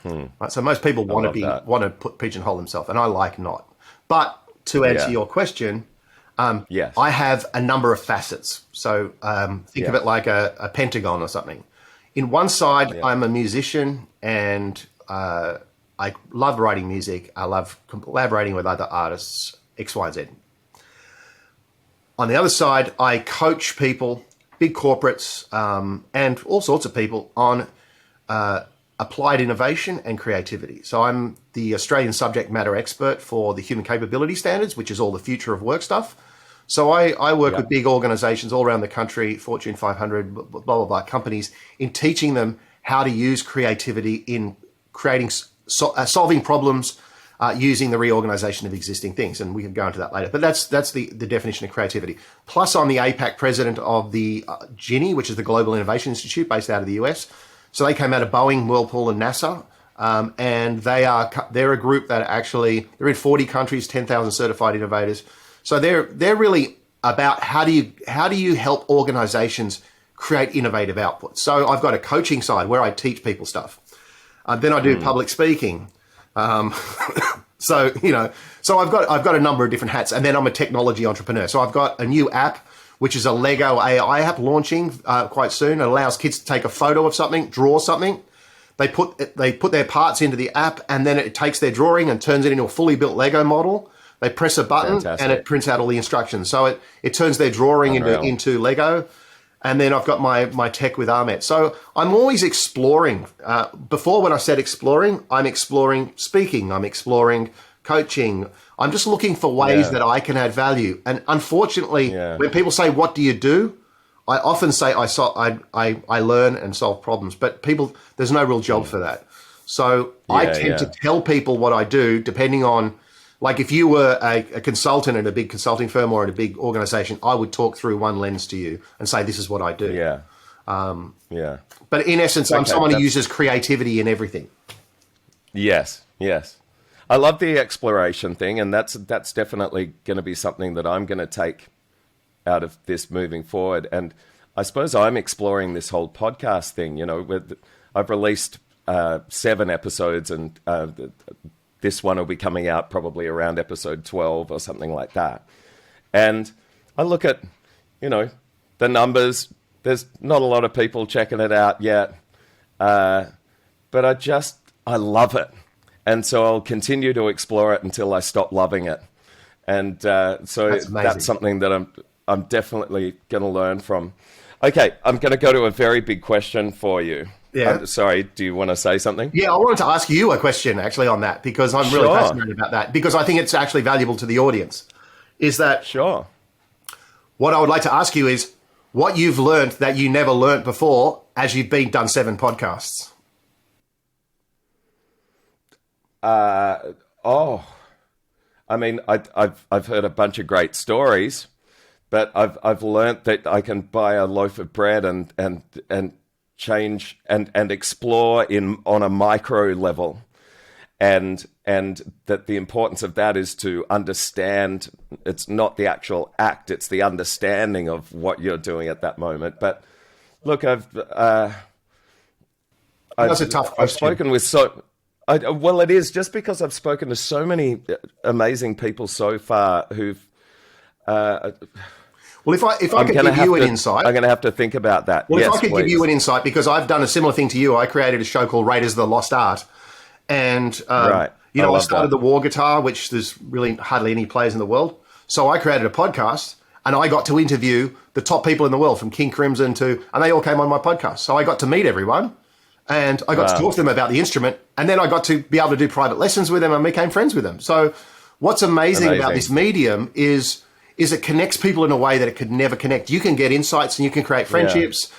Right? So most people want to pigeonhole themselves, and I like not. But to answer your question, I have a number of facets. So think of it like a pentagon or something. In one side, I'm a musician, and I love writing music. I love collaborating with other artists, X, Y, and Z. On the other side, I coach people, big corporates, and all sorts of people on applied innovation and creativity. So I'm the Australian subject matter expert for the Human Capability Standards, which is all the future of work stuff. So I work with big organizations all around the country, Fortune 500, blah, blah, blah, companies, in teaching them how to use creativity in creating, solving problems, using the reorganization of existing things. And we can go into that later. But that's the definition of creativity. Plus, I'm the APAC president of the GINI, which is the Global Innovation Institute based out of the US. So they came out of Boeing, Whirlpool, and NASA. And they're a group that they're in 40 countries, 10,000 certified innovators. So they're really about how do you help organizations create innovative outputs. So I've got a coaching side where I teach people stuff. Then I do public speaking. So, so I've got a number of different hats, and then I'm a technology entrepreneur. So I've got a new app, which is a Lego AI app launching quite soon. It allows kids to take a photo of something, draw something. They put their parts into the app, and then it takes their drawing and turns it into a fully built Lego model. They press a button, Fantastic. and it prints out all the instructions. So it turns their drawing into Lego. And then I've got my tech with Ahmet. So I'm always exploring. Before, when I said exploring, I'm exploring speaking. I'm exploring coaching. I'm just looking for ways that I can add value. And unfortunately, when people say, "What do you do?" I often say I learn and solve problems. But there's no real job for that. So I tend to tell people what I do, depending on. Like if you were a consultant in a big consulting firm or in a big organization, I would talk through one lens to you and say, this is what I do. Yeah. But in essence, I'm someone who uses creativity in everything. Yes. I love the exploration thing, and that's definitely going to be something that I'm going to take out of this moving forward. And I suppose I'm exploring this whole podcast thing. I've released 7 episodes, and this one will be coming out probably around episode 12 or something like that. And I look at, the numbers. There's not a lot of people checking it out yet. But I love it. And so I'll continue to explore it until I stop loving it. And so that's something that I'm definitely going to learn from. Okay, I'm going to go to a very big question for you. Yeah. Sorry, do you want to say something? Yeah, I wanted to ask you a question actually on that, because I'm really fascinated about that, because I think it's actually valuable to the audience. Is that sure? What I would like to ask you is what you've learned that you never learned before as you've done 7 podcasts. I mean, I've heard a bunch of great stories, but I've learned that I can buy a loaf of bread and change and explore on a micro level, and that the importance of that is to understand. It's not the actual act; it's the understanding of what you're doing at that moment. But look, that's a tough question. I've spoken with well, it is just because I've spoken to so many amazing people so far who've. Well, if I could give you an insight... I'm going to have to think about that. Well, yes, if I could give you an insight, because I've done a similar thing to you. I created a show called Raiders of the Lost Art. And, I started the war guitar, which there's really hardly any players in the world. So I created a podcast, and I got to interview the top people in the world, from King Crimson and they all came on my podcast. So I got to meet everyone, and I got to talk to them about the instrument. And then I got to be able to do private lessons with them and became friends with them. So what's amazing about this medium is it connects people in a way that it could never connect. You can get insights and you can create friendships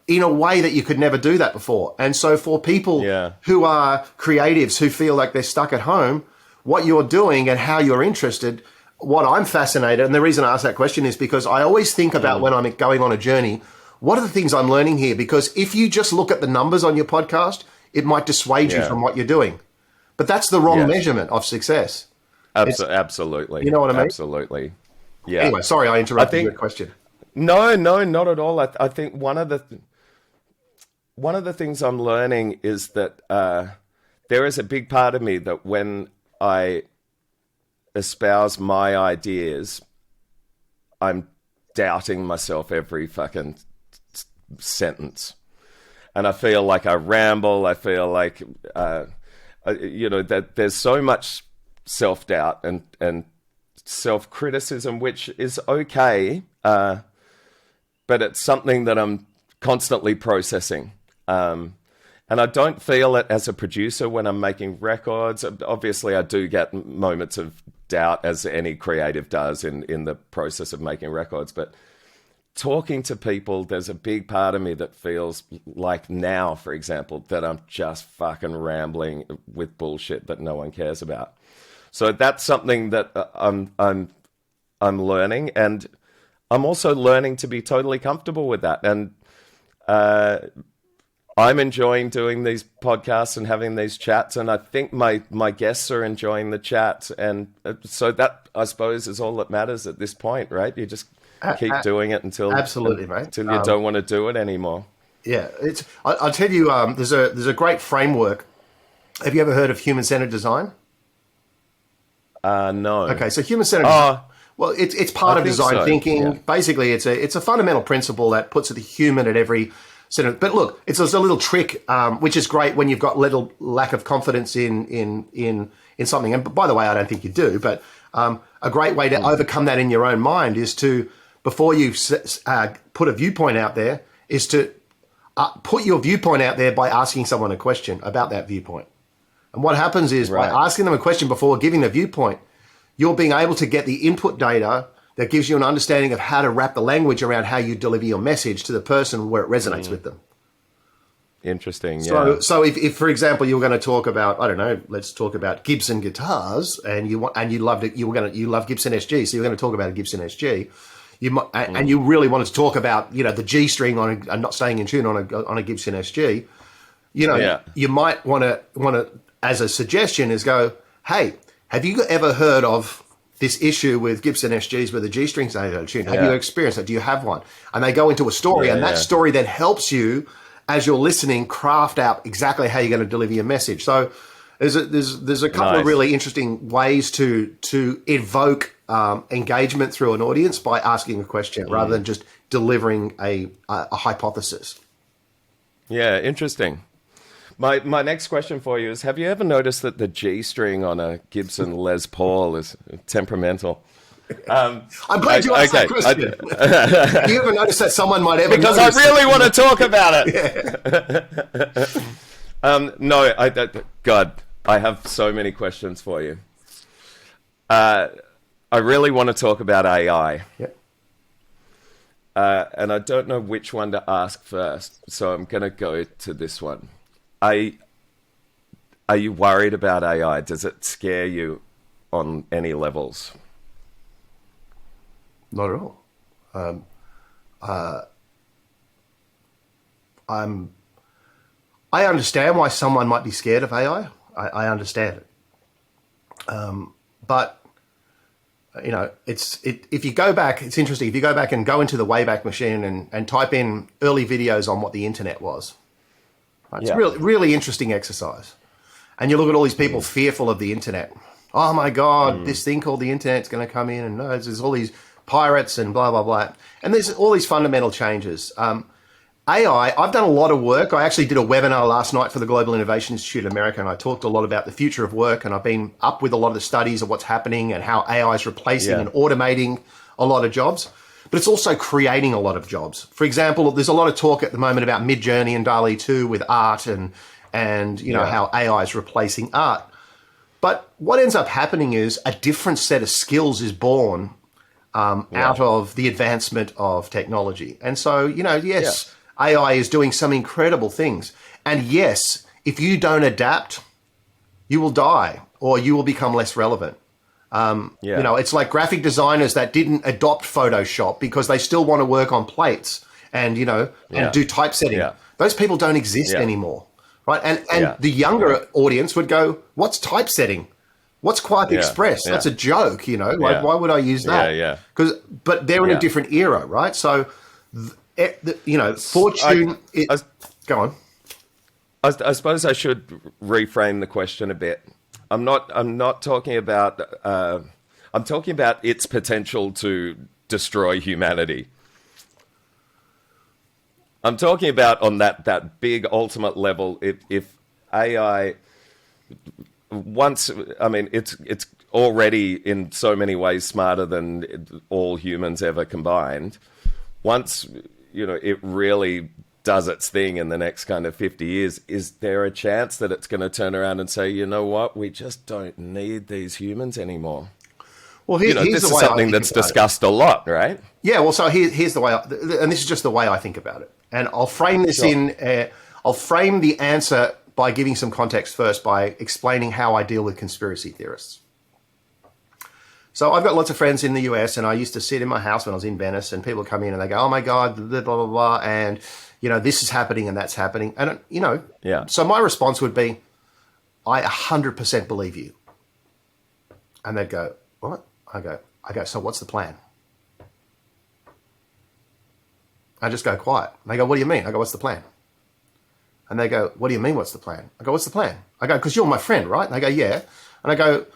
in a way that you could never do that before. And so for people who are creatives, who feel like they're stuck at home, what you're doing and how you're interested, what I'm fascinated, and the reason I ask that question is because I always think about when I'm going on a journey, what are the things I'm learning here? Because if you just look at the numbers on your podcast, it might dissuade you from what you're doing. But that's the wrong measurement of success. Absolutely. You know what I mean? Absolutely. Yeah. Anyway, sorry, I interrupted your question. No, not at all. I think one of the things I'm learning is that there is a big part of me that when I espouse my ideas, I'm doubting myself every fucking sentence, and I feel like I ramble. I feel like that there's so much self-doubt and self-criticism, which is okay, but it's something that I'm constantly processing. And I don't feel it as a producer when I'm making records. Obviously, I do get moments of doubt, as any creative does in the process of making records. But talking to people, there's a big part of me that feels like now, for example, that I'm just fucking rambling with bullshit that no one cares about. So that's something that I'm learning, and I'm also learning to be totally comfortable with that. And I'm enjoying doing these podcasts and having these chats, and I think my guests are enjoying the chats. And so that, I suppose, is all that matters at this point, right? You just keep doing it Absolutely, mate. until you don't want to do it anymore. Yeah, I'll tell you. There's a great framework. Have you ever heard of human-centered design? No. Okay, so human-centered design. Well, it's part of design thinking. Yeah. Basically, it's a fundamental principle that puts the human at every center. But look, it's a little trick, which is great when you've got little lack of confidence in something. And by the way, I don't think you do. But a great way to overcome that in your own mind is to, before you put a viewpoint out there, is to put your viewpoint out there by asking someone a question about that viewpoint. And what happens is by asking them a question before giving the viewpoint, you're being able to get the input data that gives you an understanding of how to wrap the language around how you deliver your message to the person where it resonates with them. Interesting. Yeah. So if for example, you were going to talk about, I don't know, let's talk about Gibson guitars, and you love Gibson SG, so you're going to talk about a Gibson SG. And you really wanted to talk about, the G string and not staying in tune on a Gibson SG. You might want to, as a suggestion, is go, hey, have you ever heard of this issue with Gibson SGs where the G strings are out of tune? Have you experienced it? Do you have one? And they go into a story, and that story then helps you, as you're listening, craft out exactly how you're going to deliver your message. So there's a couple of really interesting ways to evoke engagement through an audience by asking a question rather than just delivering a hypothesis. Yeah, interesting. My next question for you is, have you ever noticed that the G string on a Gibson Les Paul is temperamental? I'm glad you asked that question. Have you ever noticed that someone might ever Because I really want to talk about it. No, God, I have so many questions for you. I really want to talk about AI. Yep. And I don't know which one to ask first, so I'm going to go to this one. Are you worried about AI? Does it scare you on any levels? Not at all. I understand why someone might be scared of AI. I understand it. But if you go back, it's interesting. If you go back and go into the Wayback Machine and type in early videos on what the internet was, right? It's a really, really interesting exercise. And you look at all these people fearful of the internet. Oh my God, this thing called the internet's going to come in, and there's all these pirates and blah, blah, blah. And there's all these fundamental changes. AI, I've done a lot of work. I actually did a webinar last night for the Global Innovation Institute of America, and I talked a lot about the future of work, and I've been up with a lot of the studies of what's happening and how AI is replacing and automating a lot of jobs, but it's also creating a lot of jobs. For example, there's a lot of talk at the moment about Midjourney and DALL-E 2 with art and how AI is replacing art. But what ends up happening is a different set of skills is born out of the advancement of technology. And so, AI is doing some incredible things. And yes, if you don't adapt, you will die or you will become less relevant. It's like graphic designers that didn't adopt Photoshop because they still want to work on plates and do typesetting. Yeah. Those people don't exist anymore. Right. And the younger audience would go, what's typesetting? What's Quiet Express? That's a joke, why would I use that? But they're in a different era, right? So, fortune. Go on. I suppose I should reframe the question a bit. I'm not talking about. I'm talking about its potential to destroy humanity. I'm talking about on that big ultimate level. If AI it's already in so many ways smarter than all humans ever combined. Once it really does its thing in the next kind of 50 years, is there a chance that it's going to turn around and say, you know what, we just don't need these humans anymure? Well, here's this is something that's discussed a lot, right? Yeah, well, so here's the way, and this is just the way I think about it. And I'll frame this I'll frame the answer by giving some context first, by explaining how I deal with conspiracy theorists. So I've got lots of friends in the US, and I used to sit in my house when I was in Venice, and people come in and they go, oh my God, blah, blah, blah, blah, and, this is happening and that's happening. And, so my response would be, I 100% believe you. And they'd go, what? I go, so what's the plan? I just go quiet. And they go, what do you mean? I go, what's the plan? And they go, what do you mean, what's the plan? I go, what's the plan? I go, because you're my friend, right? And they go, yeah. And I go,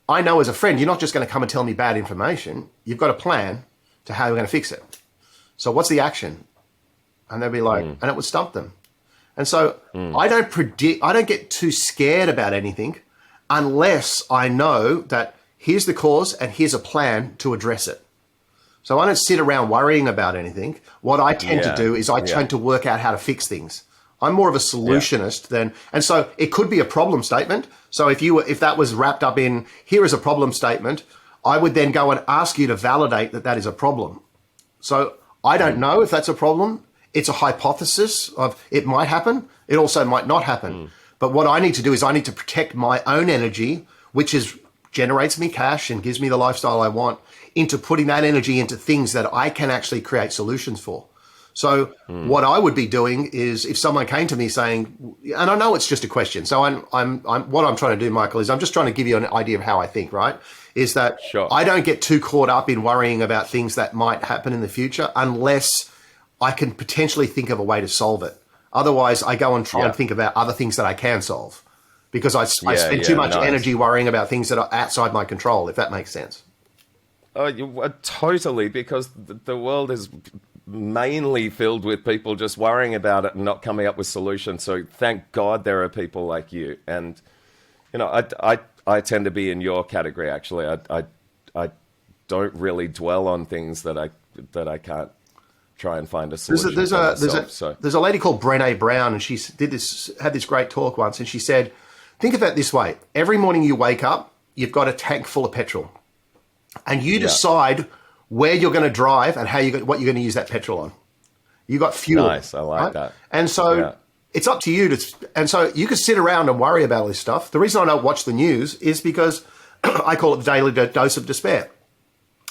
I know as a friend, you're not just going to come and tell me bad information. You've got a plan to how we're going to fix it. So what's the action? And they'll be like, and it would stump them. And so I don't get too scared about anything unless I know that here's the cause and here's a plan to address it. So I don't sit around worrying about anything. What I tend to do is I tend to work out how to fix things. I'm more of a solutionist than, and so it could be a problem statement. So if that was wrapped up in, here is a problem statement, I would then go and ask you to validate that that is a problem. So I don't know if that's a problem. It's a hypothesis of it might happen. It also might not happen. But what I need to do is I need to protect my own energy, which generates me cash and gives me the lifestyle I want, into putting that energy into things that I can actually create solutions for. So what I would be doing is if someone came to me saying, and I know it's just a question. So what I'm trying to do, Michael, is I'm just trying to give you an idea of how I think, right? Is that I don't get too caught up in worrying about things that might happen in the future unless I can potentially think of a way to solve it. Otherwise, I go and try and think about other things that I can solve because I spend too much energy worrying about things that are outside my control, if that makes sense. Oh, totally, because the world is mainly filled with people just worrying about it and not coming up with solutions. So thank God there are people like you. And, you know, I tend to be in your category, actually. I don't really dwell on things that I can't try and find a solution there's a lady called Brené Brown, and she had this great talk once, and she said, think of it this way. Every morning you wake up, you've got a tank full of petrol. And you decide where you're going to drive and what you're going to use that petrol on. You got fuel. Nice, I like that. And so it's up to you and so you can sit around and worry about all this stuff. The reason I don't watch the news is because I call it the daily dose of despair.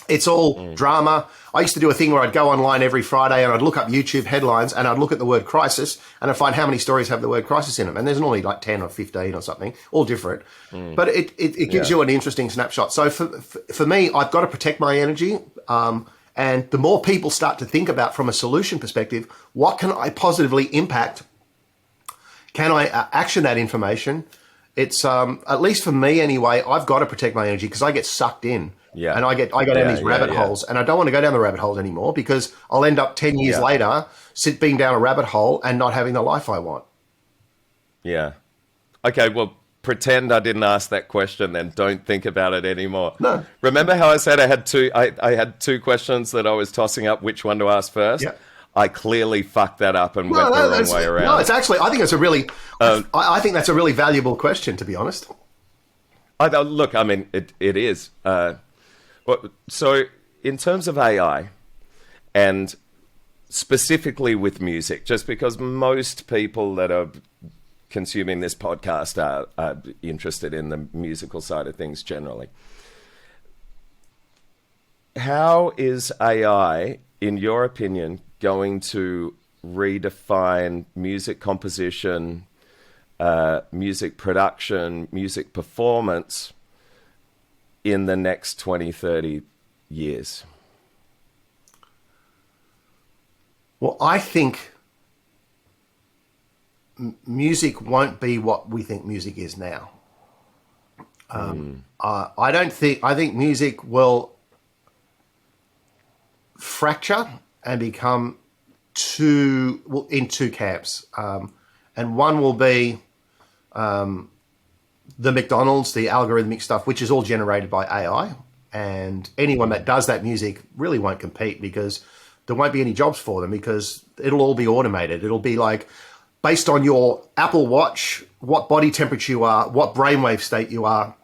It's all drama. I used to do a thing where I'd go online every Friday and I'd look up YouTube headlines and I'd look at the word crisis and I'd find how many stories have the word crisis in them. And there's normally like 10 or 15 or something, all different. But it gives you an interesting snapshot. So for me, I've got to protect my energy. And the more people start to think about from a solution perspective, what can I positively impact? Can I action that information? It's at least for me anyway, I've got to protect my energy because I get sucked in. Yeah. And I go down these rabbit holes, and I don't want to go down the rabbit holes anymore because I'll end up 10 years later being down a rabbit hole and not having the life I want. Yeah. Okay, well, pretend I didn't ask that question, then don't think about it anymore. No. Remember how I said I had two questions that I was tossing up which one to ask first? Yeah. I clearly fucked that up and went the wrong way around. No, it's actually, I think it's a really, I think that's a really valuable question, to be honest. Look, I mean, it is. So in terms of AI, and specifically with music, just because most people that are consuming this podcast are interested in the musical side of things generally, how is AI, in your opinion, going to redefine music composition, music production, music performance in the next 20, 30 years? Well, I think music won't be what we think music is now. I think music will fracture and become in two camps. And one will be the McDonald's, the algorithmic stuff, which is all generated by AI. And anyone that does that music really won't compete because there won't be any jobs for them because it'll all be automated. It'll be like based on your Apple Watch, what body temperature you are, what brainwave state you are,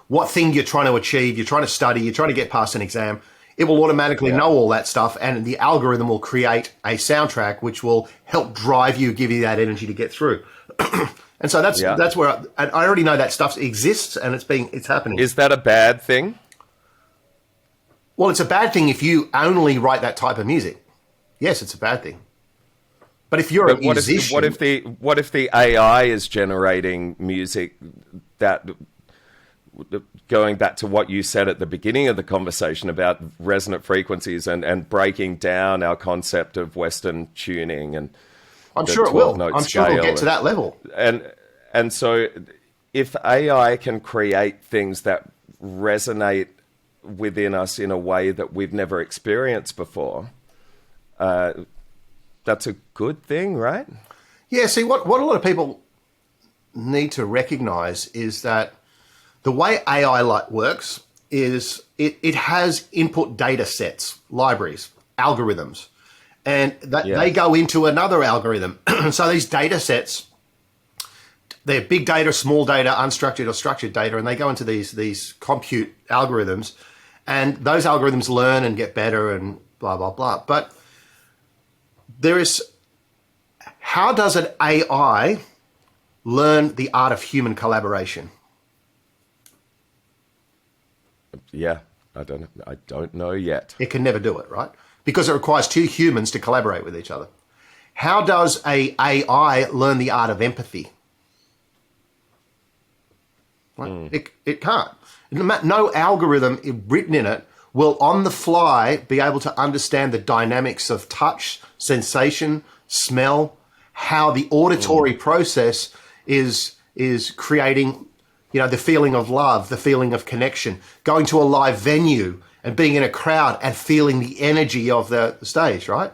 what thing you're trying to achieve, you're trying to study, you're trying to get past an exam. It will automatically know all that stuff, and the algorithm will create a soundtrack which will help drive you, give you that energy to get through. And so that's where I already know that stuff exists and it's happening. Is that a bad thing? Well, it's a bad thing if you only write that type of music. Yes, it's a bad thing. But if you're a musician, what if the AI is generating music that going back to what you said at the beginning of the conversation about resonant frequencies and breaking down our concept of Western tuning and I'm the sure it will. 12-note I'm sure scale we'll get to that level. And so if AI can create things that resonate within us in a way that we've never experienced before, that's a good thing, right? Yeah, see, what a lot of people need to recognize is that the way AI works is it has input data sets, libraries, algorithms, and they go into another algorithm. So these data sets, they're big data, small data, unstructured or structured data, and they go into these compute algorithms, and those algorithms learn and get better and blah, blah, blah. But how does an AI learn the art of human collaboration? Yeah, I don't know yet. It can never do it, right? Because it requires two humans to collaborate with each other. How does a AI learn the art of empathy? Right? It can't. No algorithm written in it will on the fly be able to understand the dynamics of touch, sensation, smell, how the auditory process is creating, the feeling of love, the feeling of connection, going to a live venue and being in a crowd and feeling the energy of the stage, right?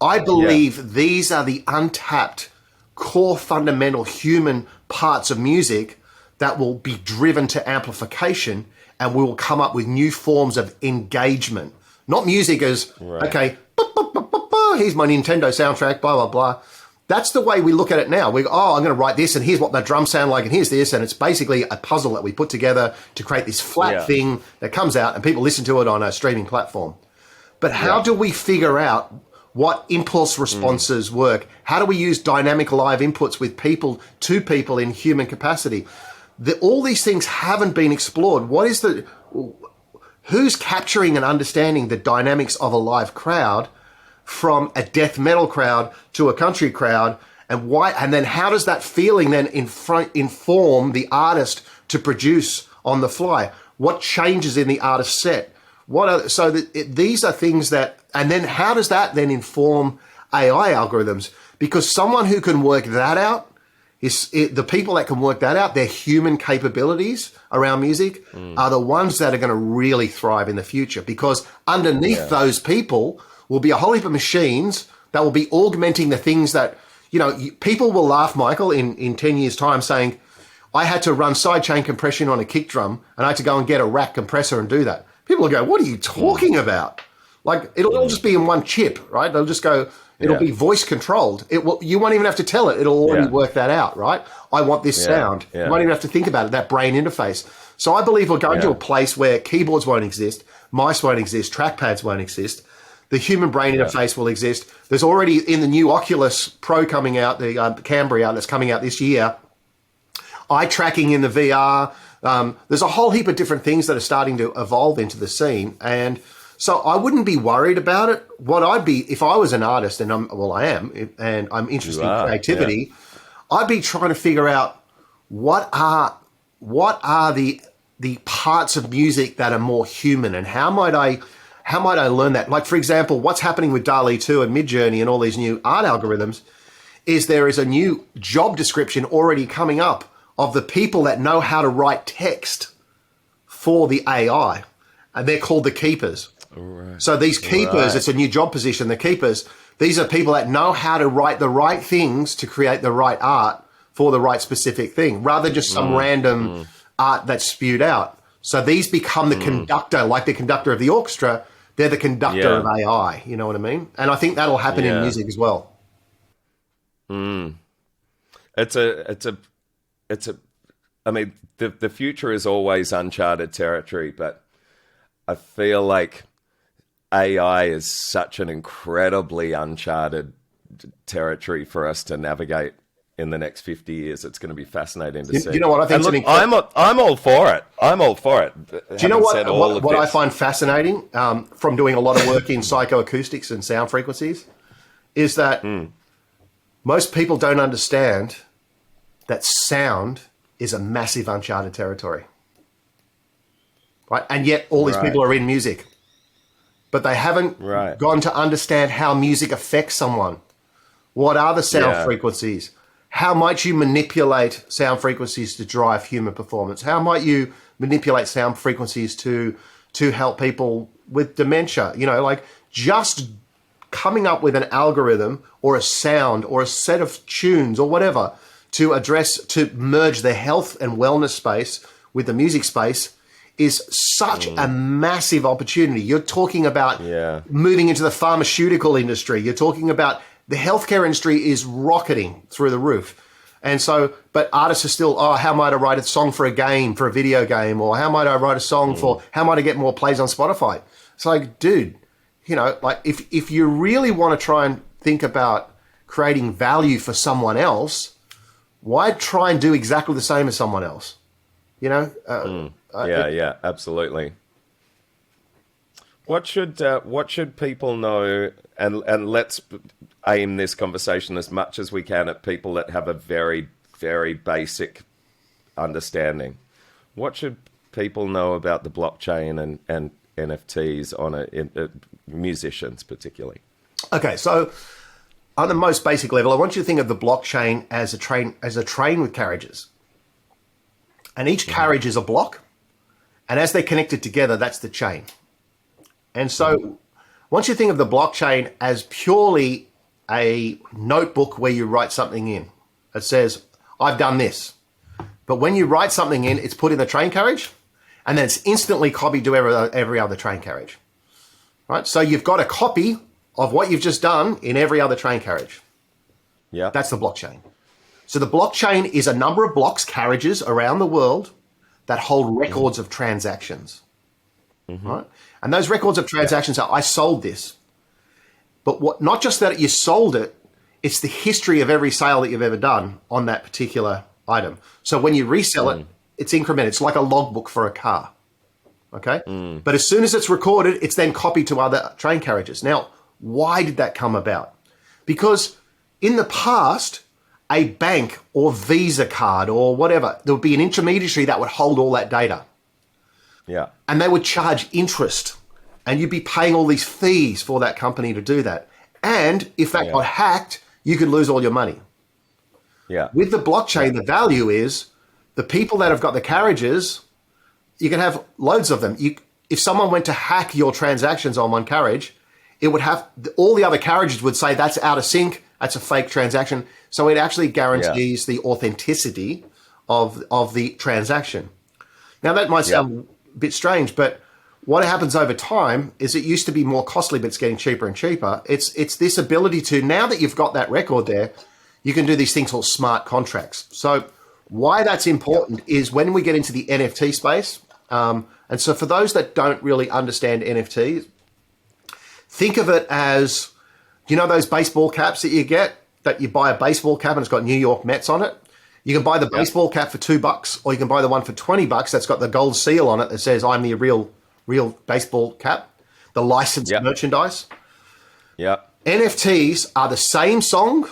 I believe these are the untapped core fundamental human parts of music that will be driven to amplification, and we will come up with new forms of engagement. Not music as, okay, here's my Nintendo soundtrack, blah, blah, blah. That's the way we look at it now. I'm going to write this, and here's what the drums sound like, and here's this, and it's basically a puzzle that we put together to create this flat thing that comes out, and people listen to it on a streaming platform. But how do we figure out what impulse responses work? How do we use dynamic live inputs with two people in human capacity? All these things haven't been explored. Who's capturing and understanding the dynamics of a live crowd from a death metal crowd to a country crowd, and why? And then how does that feeling then inform the artist to produce on the fly? What changes in the artist set? These are things that, and then how does that then inform AI algorithms? Because someone who can work that out the people that can work that out, their human capabilities around music are the ones that are going to really thrive in the future, because underneath those people will be a whole heap of machines that will be augmenting the things that, people will laugh, Michael, in 10 years' time saying, I had to run sidechain compression on a kick drum and I had to go and get a rack compressor and do that. People will go, what are you talking about? Like, it'll all just be in one chip, right? They'll just go, it'll be voice controlled. You won't even have to tell it. It'll already work that out, right? I want this sound. You won't even have to think about it, that brain interface. So I believe we're going to a place where keyboards won't exist, mice won't exist, trackpads won't exist. The human brain interface will exist. There's already in the new Oculus Pro coming out, the Cambria that's coming out this year, eye tracking in the VR. There's a whole heap of different things that are starting to evolve into the scene. And so I wouldn't be worried about it. What I'd be, if I was an artist, and I am, and I'm interested in creativity, I'd be trying to figure out what are the parts of music that are more human, and how might I learn that? Like, for example, what's happening with DALL-E 2 and Midjourney and all these new art algorithms is there is a new job description already coming up of the people that know how to write text for the AI, and they're called the keepers. Right. So these keepers, it's a new job position, the keepers, these are people that know how to write the right things to create the right art for the right specific thing, rather than just some random art that's spewed out. So these become the conductor, like the conductor of the orchestra, they're the conductor of AI, you know what I mean? And I think that'll happen in music as well. It's a I mean, the future is always uncharted territory, but I feel like AI is such an incredibly uncharted territory for us to navigate in the next 50 years. It's going to be fascinating to see. You know what I think? I'm all for it. I'm all for it. Do you know what I find fascinating from doing a lot of work in psychoacoustics and sound frequencies is that most people don't understand that sound is a massive uncharted territory. right? And yet all these people are in music, but they haven't gone to understand how music affects someone. What are the sound frequencies? How might you manipulate sound frequencies to drive human performance? How might you manipulate sound frequencies to help people with dementia? You know, like just coming up with an algorithm or a sound or a set of tunes or whatever to merge the health and wellness space with the music space is such a massive opportunity. You're talking about moving into the pharmaceutical industry. You're talking about the healthcare industry is rocketing through the roof. And so, but artists are still, how might I write a song for a game, for a video game? Or how might I write a song how might I get more plays on Spotify? It's like, dude, you know, like if you really want to try and think about creating value for someone else, why try and do exactly the same as someone else? You know? Absolutely. What should people know? And let's aim this conversation as much as we can at people that have a very, very basic understanding. What should people know about the blockchain and NFTs on musicians particularly? Okay, so on the most basic level, I want you to think of the blockchain as a train with carriages. And each carriage is a block. And as they're connected together, that's the chain. And so once you think of the blockchain as purely a notebook where you write something in, it says, I've done this. But when you write something in, it's put in the train carriage, and then it's instantly copied to every other train carriage. Right? So you've got a copy of what you've just done in every other train carriage. Yeah. That's the blockchain. So the blockchain is a number of blocks, carriages around the world that hold records of transactions. Right? And those records of transactions are, I sold this. But not just that you sold it, it's the history of every sale that you've ever done on that particular item. So when you resell it, it's incremented. It's like a logbook for a car. Okay? But as soon as it's recorded, it's then copied to other train carriages. Now, why did that come about? Because in the past, a bank or Visa card or whatever, there would be an intermediary that would hold all that data. Yeah. And they would charge interest, and you'd be paying all these fees for that company to do that. And if that got hacked, you could lose all your money. Yeah. With the blockchain, the value is the people that have got the carriages, you can have loads of them. If someone went to hack your transactions on one carriage, it would have all the other carriages would say that's out of sync, that's a fake transaction. So it actually guarantees the authenticity of the transaction. Now that might sound a bit strange, but what happens over time is it used to be more costly, but it's getting cheaper and cheaper. It's this ability to, now that you've got that record there, you can do these things called smart contracts. So why that's important is when we get into the NFT space, and so for those that don't really understand NFTs, think of it as, you know those baseball caps that you get, that you buy a baseball cap and it's got New York Mets on it? You can buy the baseball cap for $2, or you can buy the one for $20 that's got the gold seal on it that says, I'm the real baseball cap, the licensed merchandise. Yeah. NFTs are the same song,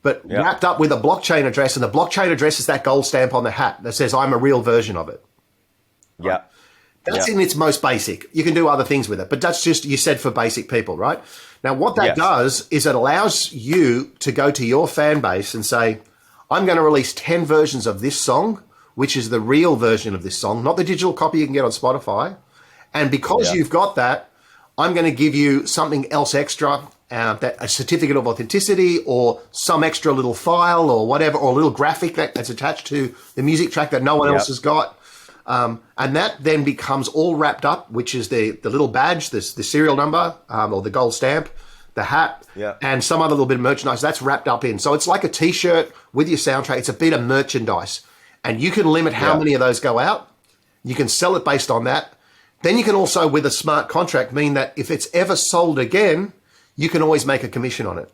but wrapped up with a blockchain address, and the blockchain address is that gold stamp on the hat that says, I'm a real version of it. Yeah. That's in its most basic. You can do other things with it, but that's just, you said, for basic people, right? Now, what that does is it allows you to go to your fan base and say, I'm going to release 10 versions of this song, which is the real version of this song, not the digital copy you can get on Spotify. And because you've got that, I'm going to give you something else extra, a certificate of authenticity or some extra little file or whatever, or a little graphic that's attached to the music track that no one else has got. And that then becomes all wrapped up, which is the little badge, the serial number, or the gold stamp, the hat, and some other little bit of merchandise that's wrapped up in. So it's like a T-shirt with your soundtrack. It's a bit of merchandise. And you can limit how many of those go out. You can sell it based on that. Then you can also, with a smart contract, mean that if it's ever sold again, you can always make a commission on it.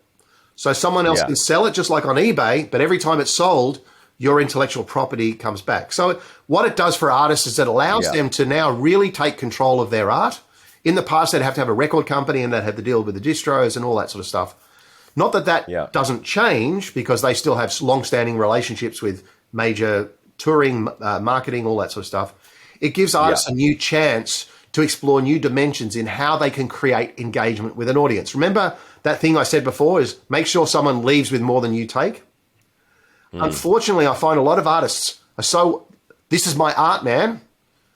So someone else can sell it just like on eBay, but every time it's sold, your intellectual property comes back. So what it does for artists is it allows them to now really take control of their art. In the past, they'd have to have a record company and they'd have to deal with the distros and all that sort of stuff. Not that that doesn't change, because they still have long-standing relationships with major touring, marketing, all that sort of stuff. It gives artists a new chance to explore new dimensions in how they can create engagement with an audience. Remember that thing I said before is make sure someone leaves with more than you take? Unfortunately, I find a lot of artists are so, this is my art, man.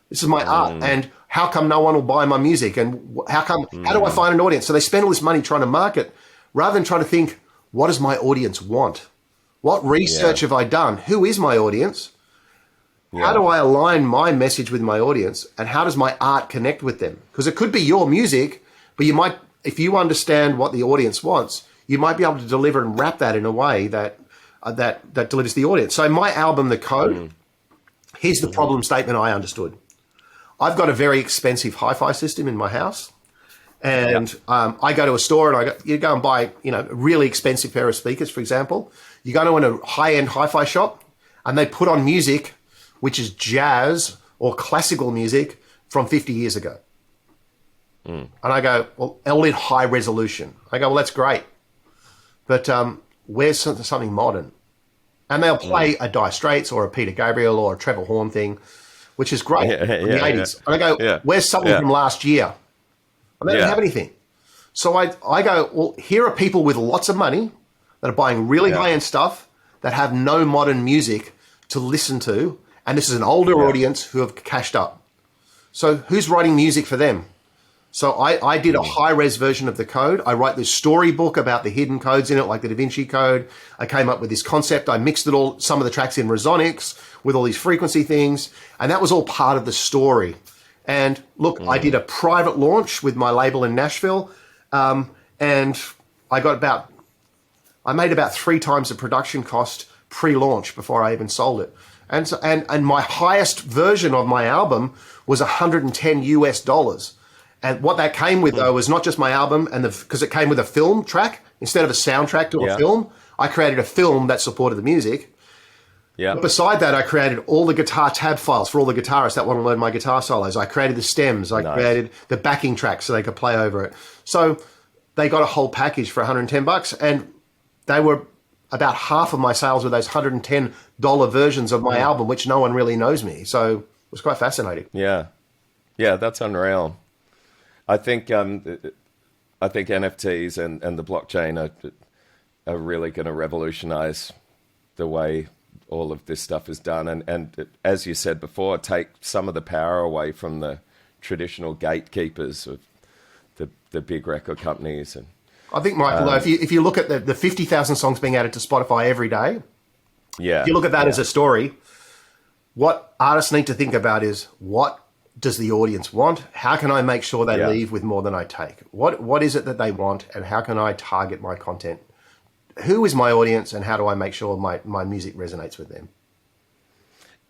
This is my art. And how come no one will buy my music? And how do I find an audience? So they spend all this money trying to market rather than trying to think, what does my audience want? What research have I done? Who is my audience? How do I align my message with my audience? And how does my art connect with them? Because it could be your music, but you might, if you understand what the audience wants, you might be able to deliver and wrap that in a way that that delivers the audience. So my album, The Code, here's the problem statement I understood. I've got a very expensive hi-fi system in my house. And I go to a store and you go and buy, a really expensive pair of speakers, for example. You go to a high-end hi-fi shop and they put on music which is jazz or classical music from 50 years ago. And I go, well, all in high resolution. I go, well, that's great. But where's something modern? And they'll play a Dire Straits or a Peter Gabriel or a Trevor Horn thing, which is great in the 80s. And I go, where's something from last year? And they don't have anything. So I go, well, here are people with lots of money that are buying really high-end stuff that have no modern music to listen to. And this is an older audience who have cashed up. So who's writing music for them? So I did a high-res version of The Code. I write this storybook about the hidden codes in it, like the Da Vinci Code. I came up with this concept. I mixed some of the tracks in Resonics with all these frequency things. And that was all part of the story. And look, I did a private launch with my label in Nashville. And I made about 3 times the production cost pre-launch before I even sold it. And my highest version of my album was $110. And what that came with, though, was not just my album, because it came with a film track. Instead of a soundtrack to a film, I created a film that supported the music. But beside that, I created all the guitar tab files for all the guitarists that want to learn my guitar solos. I created the stems. I created the backing tracks so they could play over it. So they got a whole package for $110, and they were about half of my sales were those $110 versions of my album, which no one really knows me. So it was quite fascinating. Yeah, that's unreal. I think NFTs and the blockchain are really going to revolutionize the way all of this stuff is done. And as you said before, take some of the power away from the traditional gatekeepers of the big record companies. And I think, Michael, though, if you look at the 50,000 songs being added to Spotify every day, if you look at that as a story, what artists need to think about is, what does the audience want? How can I make sure they leave with more than I take? What is it that they want, and how can I target my content? Who is my audience, and how do I make sure my music resonates with them?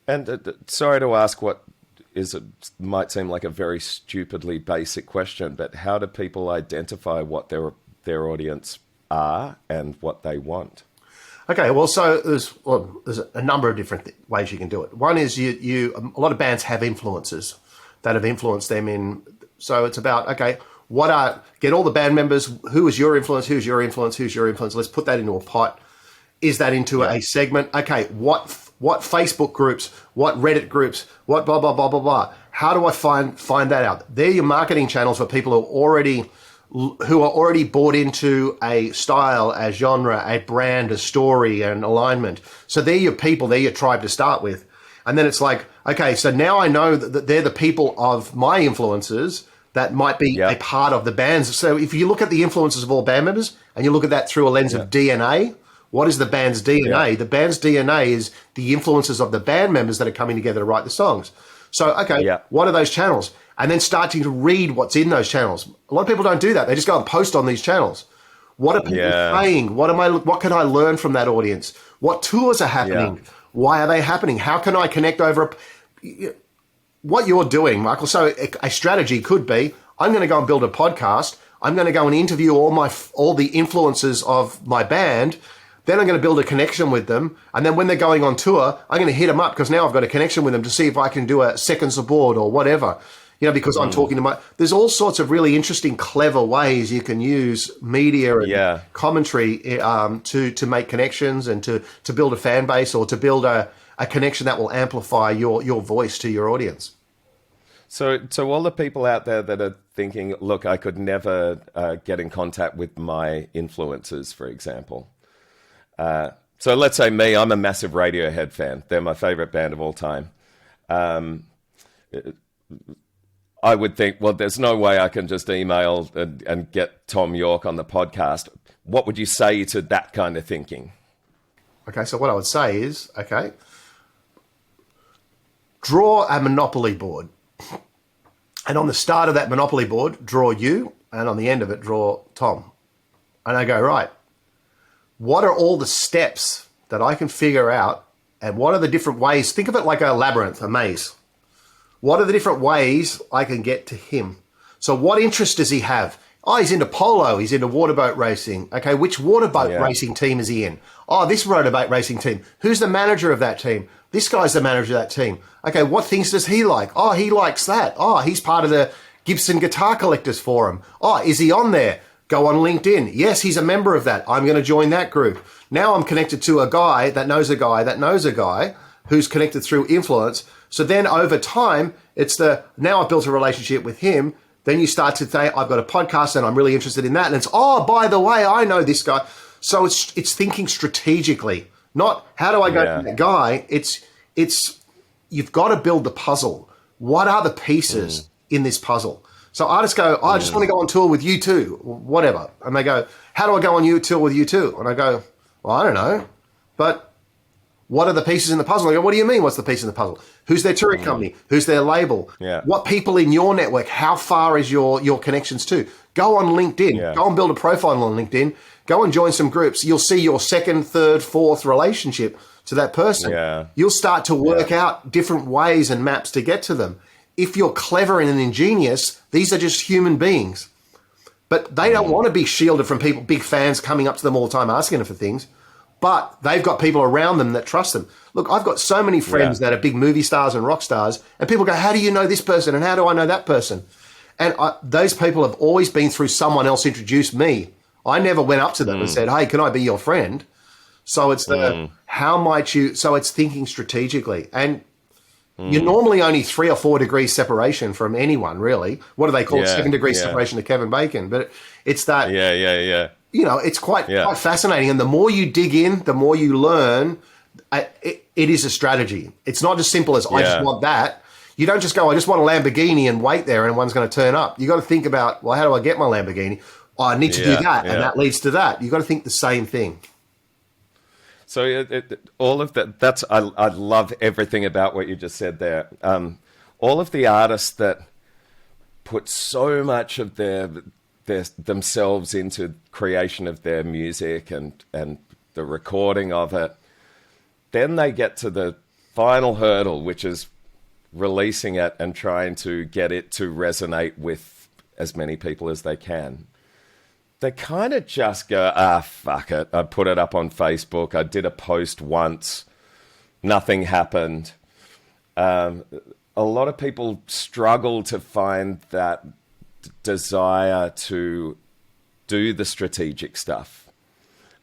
And sorry to ask what might seem like a very stupidly basic question, but how do people identify what their audience are and what they want? Okay, well, so there's a number of different ways you can do it. One is a lot of bands have influencers that have influenced them in. So it's about, okay, get all the band members. Who is your influence? Who's your influence? Who's your influence? Let's put that into a pot. Is that into a segment? Okay, what Facebook groups? What Reddit groups? What blah blah blah blah blah? How do I find that out? They're your marketing channels for people who are already bought into a style, a genre, a brand, a story, an alignment. So they're your people, they're your tribe to start with. And then it's like, okay, so now I know that they're the people of my influences that might be a part of the bands. So if you look at the influences of all band members and you look at that through a lens of DNA, what is the band's DNA? The band's DNA is the influences of the band members that are coming together to write the songs. So, okay, what are those channels? And then starting to read what's in those channels. A lot of people don't do that. They just go and post on these channels. What are people saying? What can I learn from that audience? What tours are happening? Why are they happening? How can I connect over what you're doing, Michael? So a strategy could be, I'm going to go and build a podcast. I'm going to go and interview all the influencers of my band. Then I'm going to build a connection with them. And then when they're going on tour, I'm going to hit them up because now I've got a connection with them to see if I can do a second support or whatever. Because I'm talking to there's all sorts of really interesting, clever ways you can use media and commentary to make connections and to build a fan base or to build a connection that will amplify your voice to your audience. So all the people out there that are thinking, look, I could never get in contact with my influences, for example. So let's say me, I'm a massive Radiohead fan. They're my favorite band of all time. I would think, well, there's no way I can just email and get Tom York on the podcast. What would you say to that kind of thinking? Okay, so what I would say is, okay, draw a Monopoly board. And on the start of that Monopoly board, draw you, and on the end of it, draw Tom. And I go, right, what are all the steps that I can figure out, and what are the different ways? Think of it like a labyrinth, a maze. What are the different ways I can get to him? So what interest does he have? Oh, he's into polo. He's into waterboat racing. Okay, which waterboat racing team is he in? Oh, this motorboat racing team. Who's the manager of that team? This guy's the manager of that team. Okay, what things does he like? Oh, he likes that. Oh, he's part of the Gibson Guitar Collectors Forum. Oh, is he on there? Go on LinkedIn. Yes, he's a member of that. I'm going to join that group. Now I'm connected to a guy that knows a guy that knows a guy who's connected through influence. So then over time, now I've built a relationship with him. Then you start to say, I've got a podcast and I'm really interested in that. And it's, oh, by the way, I know this guy. So it's thinking strategically, not how do I go to that guy? It's you've got to build the puzzle. What are the pieces in this puzzle? So artists go, I just want to go on tour with you too, whatever. And they go, how do I go on tour with you too? And I go, well, I don't know, but what are the pieces in the puzzle? I go, what do you mean? What's the piece in the puzzle? Who's their touring company? Who's their label? Yeah. What people in your network? How far is your connections to? Go on LinkedIn. Yeah. Go and build a profile on LinkedIn. Go and join some groups. You'll see your second, third, fourth relationship to that person. Yeah. You'll start to work out different ways and maps to get to them. If you're clever and ingenious, these are just human beings. But they don't want to be shielded from people, big fans coming up to them all the time asking them for things. But they've got people around them that trust them. Look, I've got so many friends that are big movie stars and rock stars, and people go, how do you know this person and how do I know that person? And those people have always been through someone else introduced me. I never went up to them and said, hey, can I be your friend? So it's how might you, so it's thinking strategically. And you're normally only 3 or 4 degrees separation from anyone, really. What do they call it? 7 degrees separation to Kevin Bacon. But it's that. You know, it's quite fascinating. And the more you dig in, the more you learn. It is a strategy. It's not as simple as I just want that. You don't just go, I just want a Lamborghini and wait there and one's going to turn up. You got to think about, well, how do I get my Lamborghini? Oh, I need to do that. And that leads to that. You got to think the same thing. So all of that, I love everything about what you just said there. All of the artists that put so much of themselves into creation of their music and the recording of it, then they get to the final hurdle, which is releasing it and trying to get it to resonate with as many people as they can. They kind of just go, fuck it. I put it up on Facebook. I did a post once. Nothing happened. A lot of people struggle to find that desire to do the strategic stuff.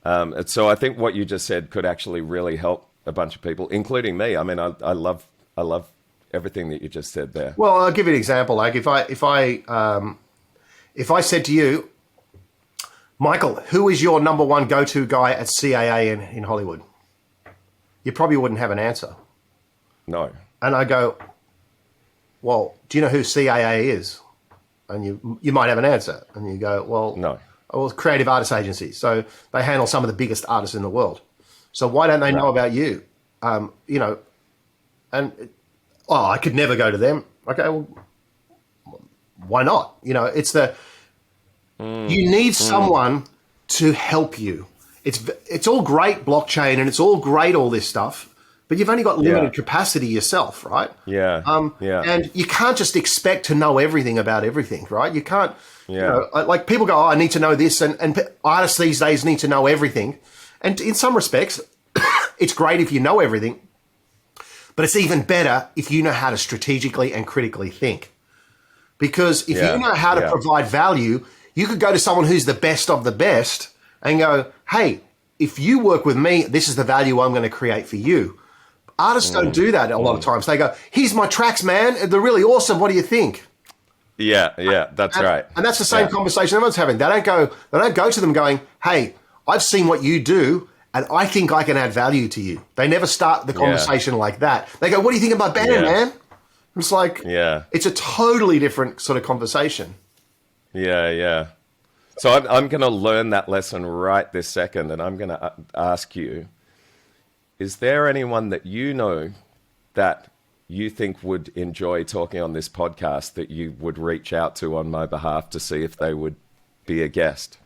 And so I think what you just said could actually really help a bunch of people, including me. I mean, I love everything that you just said there. Well, I'll give you an example. Like if I said to you, Michael, who is your number one go-to guy at CAA in Hollywood? You probably wouldn't have an answer. No. And I go, well, do you know who CAA is? And you might have an answer. And you go, well, no. Well, creative artist agencies. So they handle some of the biggest artists in the world. So why don't they know about you? You know, and, I could never go to them. Okay, well, why not? You know, it's you need someone to help you. It's all great blockchain and it's all great, all this stuff, but you've only got limited capacity yourself, right? Yeah. And you can't just expect to know everything about everything, right? You can't, you know, like people go, I need to know this. And artists these days need to know everything. And in some respects, it's great if you know everything, but it's even better if you know how to strategically and critically think. Because if you know how to provide value, you could go to someone who's the best of the best and go, hey, if you work with me, this is the value I'm going to create for you. Artists don't do that a lot of times. They go, here's my tracks, man. They're really awesome. What do you think? Yeah, that's right. And that's the same conversation everyone's having. They don't go to them going, hey, I've seen what you do, and I think I can add value to you. They never start the conversation like that. They go, what do you think of my band, man? It's like, it's a totally different sort of conversation. Yeah. So I'm going to learn that lesson right this second, and I'm going to ask you, is there anyone that you know that you think would enjoy talking on this podcast that you would reach out to on my behalf to see if they would be a guest?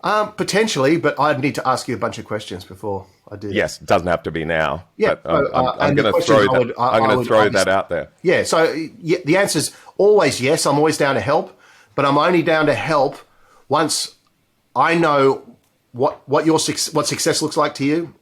Potentially, but I'd need to ask you a bunch of questions before I do that. Yes, it doesn't have to be now. Yeah, I'm going to throw that out there. Yeah, so the answer is always yes. I'm always down to help, but I'm only down to help once I know what success looks like to you,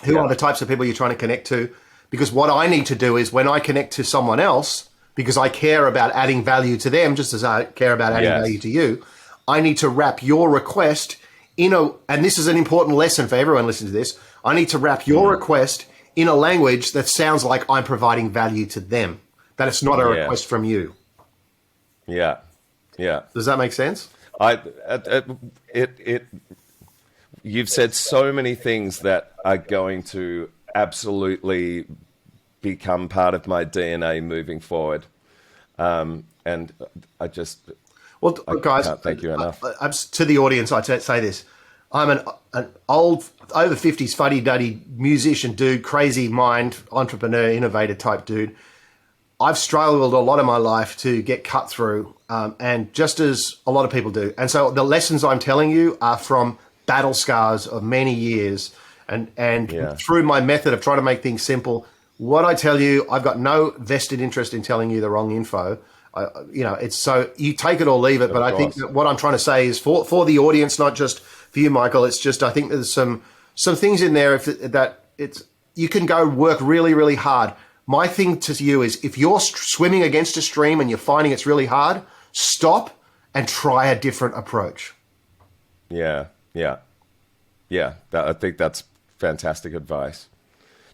who are the types of people you're trying to connect to, because what I need to do is when I connect to someone else, because I care about adding value to them just as I care about adding value to you, I need to wrap your request and this is an important lesson for everyone listening to this, I need to wrap your request in a language that sounds like I'm providing value to them, that it's not a request from you. Yeah. Does that make sense? You've said so many things that are going to absolutely become part of my DNA moving forward. And I just... Well, guys, can't thank you enough. To the audience, I say this. I'm an old, over 50s, fuddy-duddy musician dude, crazy mind, entrepreneur, innovator type dude. I've struggled a lot of my life to get cut through, and just as a lot of people do. And so the lessons I'm telling you are from battle scars of many years. And through my method of trying to make things simple, what I tell you, I've got no vested interest in telling you the wrong info. It's so you take it or leave it. But I think that what I'm trying to say is for the audience, not just for you, Michael. It's just I think there's some things in there you can go work really, really hard. My thing to you is if you're swimming against a stream and you're finding it's really hard, stop and try a different approach. Yeah. I think that's fantastic advice.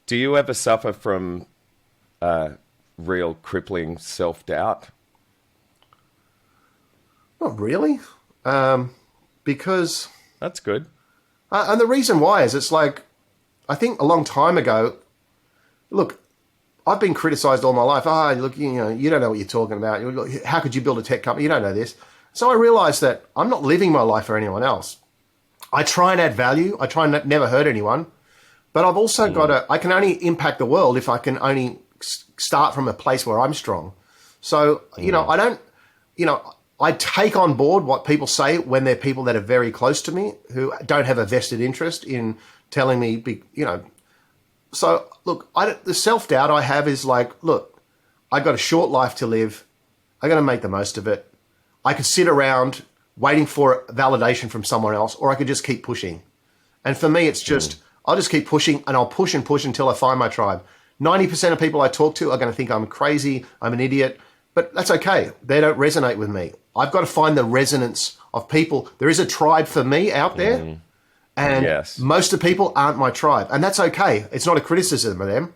Do you ever suffer from real crippling self-doubt? Not really, because... That's good. And the reason why is it's like, I think a long time ago, look, I've been criticized all my life. Look, you don't know what you're talking about. How could you build a tech company? You don't know this. So I realized that I'm not living my life for anyone else. I try and add value. I try and never hurt anyone. But I've also I can only impact the world if I can only start from a place where I'm strong. So, I take on board what people say when they're people that are very close to me who don't have a vested interest in telling me, So, look, the self-doubt I have is like, look, I got a short life to live. I got to make the most of it. I could sit around waiting for validation from someone else, or I could just keep pushing. And for me, it's just, I'll just keep pushing and I'll push and push until I find my tribe. 90% of people I talk to are going to think I'm crazy, I'm an idiot, but that's okay. They don't resonate with me. I've got to find the resonance of people. There is a tribe for me out there, and most of the people aren't my tribe, and that's okay. It's not a criticism of them.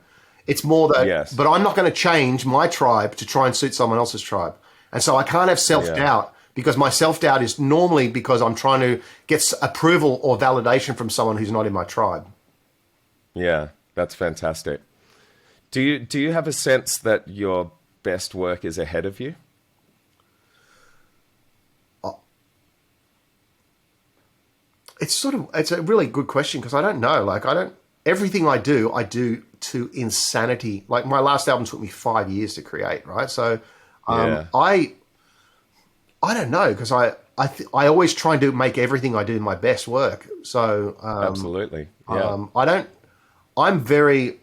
It's more that, but I'm not going to change my tribe to try and suit someone else's tribe. And so I can't have self-doubt because my self-doubt is normally because I'm trying to get approval or validation from someone who's not in my tribe. Yeah, that's fantastic. Do you have a sense that your best work is ahead of you? It's a really good question because I don't know. Everything I do to insanity. Like my last album took me 5 years to create, right? So I don't know because I always try and make everything I do my best work. So absolutely, yeah. I'm very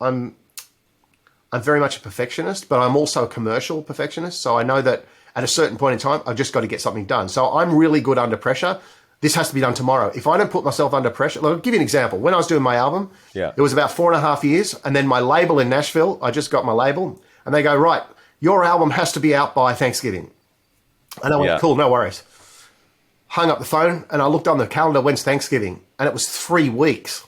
much a perfectionist, but I'm also a commercial perfectionist. So I know that at a certain point in time, I've just got to get something done. So I'm really good under pressure. This has to be done tomorrow. If I don't put myself under pressure, I'll give you an example. When I was doing my album, it was about 4.5 years. And then my label in Nashville, I just got my label. And they go, right, your album has to be out by Thanksgiving. And I went, cool, no worries. Hung up the phone and I looked on the calendar, when's Thanksgiving? And it was 3 weeks.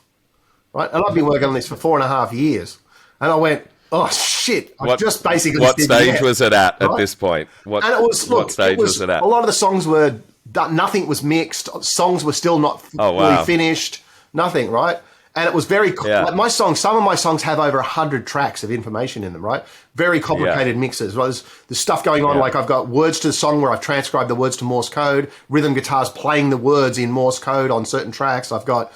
right? And I've been working on this for 4.5 years. And I went, oh shit! I just basically what said, stage yeah, was it at right? this point? And it was, look, what stage was it at? A lot of the songs were done, nothing was mixed. Songs were still not fully finished. Nothing, right? And it was very like my songs. Some of my songs have over 100 tracks of information in them, right? Very complicated mixes. Well, there's stuff going on. Like I've got words to the song where I've transcribed the words to Morse code. Rhythm guitars playing the words in Morse code on certain tracks. I've got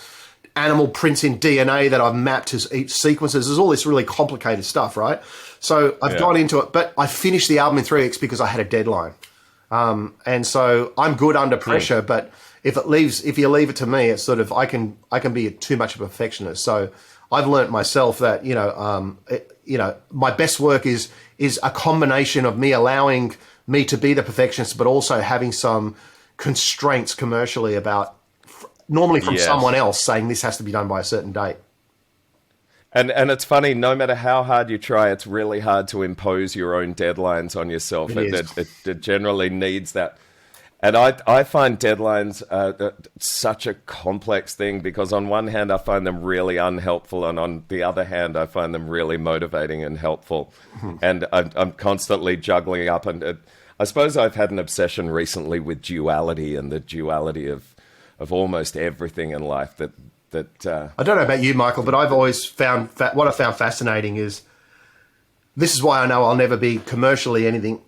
animal prints in DNA that I've mapped to each sequences. There's all this really complicated stuff, right? So I've gone into it, but I finished the album in 3 weeks because I had a deadline. And so I'm good under pressure, but if you leave it to me, it's sort of, I can be too much of a perfectionist. So I've learnt myself that, my best work is a combination of me allowing me to be the perfectionist, but also having some constraints commercially about, normally from someone else saying this has to be done by a certain date. And it's funny, no matter how hard you try, it's really hard to impose your own deadlines on yourself. It generally needs that. And I find deadlines such a complex thing because on one hand, I find them really unhelpful. And on the other hand, I find them really motivating and helpful. And I'm constantly juggling up. And I suppose I've had an obsession recently with duality and the duality of almost everything in life that I don't know about you, Michael, but I've always found what I found fascinating is this is why I know I'll never be commercially anything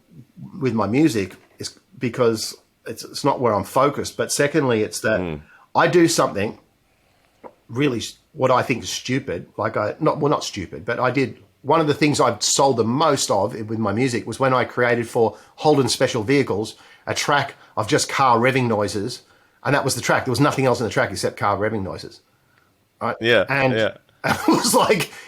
with my music, is because it's not where I'm focused. But secondly, it's that I do something really what I think is stupid. Not stupid, but I did one of the things I've sold the most of with my music was when I created for Holden Special Vehicles a track of just car revving noises, and that was the track. There was nothing else in the track except car revving noises. Right? Yeah. And it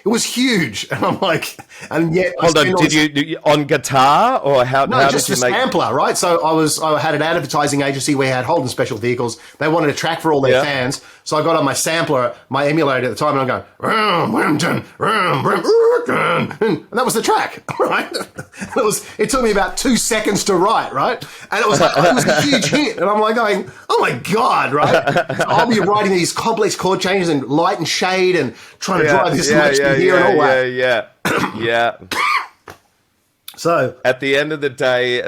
was huge. And I'm like, and yet. Hold on, did you on guitar or how? No, how just did a you make... sampler, right? So I had an advertising agency where we had Holden Special Vehicles. They wanted a track for all their fans. So I got on my sampler, my emulator at the time, and I'm going, and that was the track, right? It took me about 2 seconds to write, right? And it was a huge hit. And I'm like going, oh my God, right? So I'll be writing these complex chord changes and light and shade and trying to drive this selection here and all that. Yeah. So at the end of the day,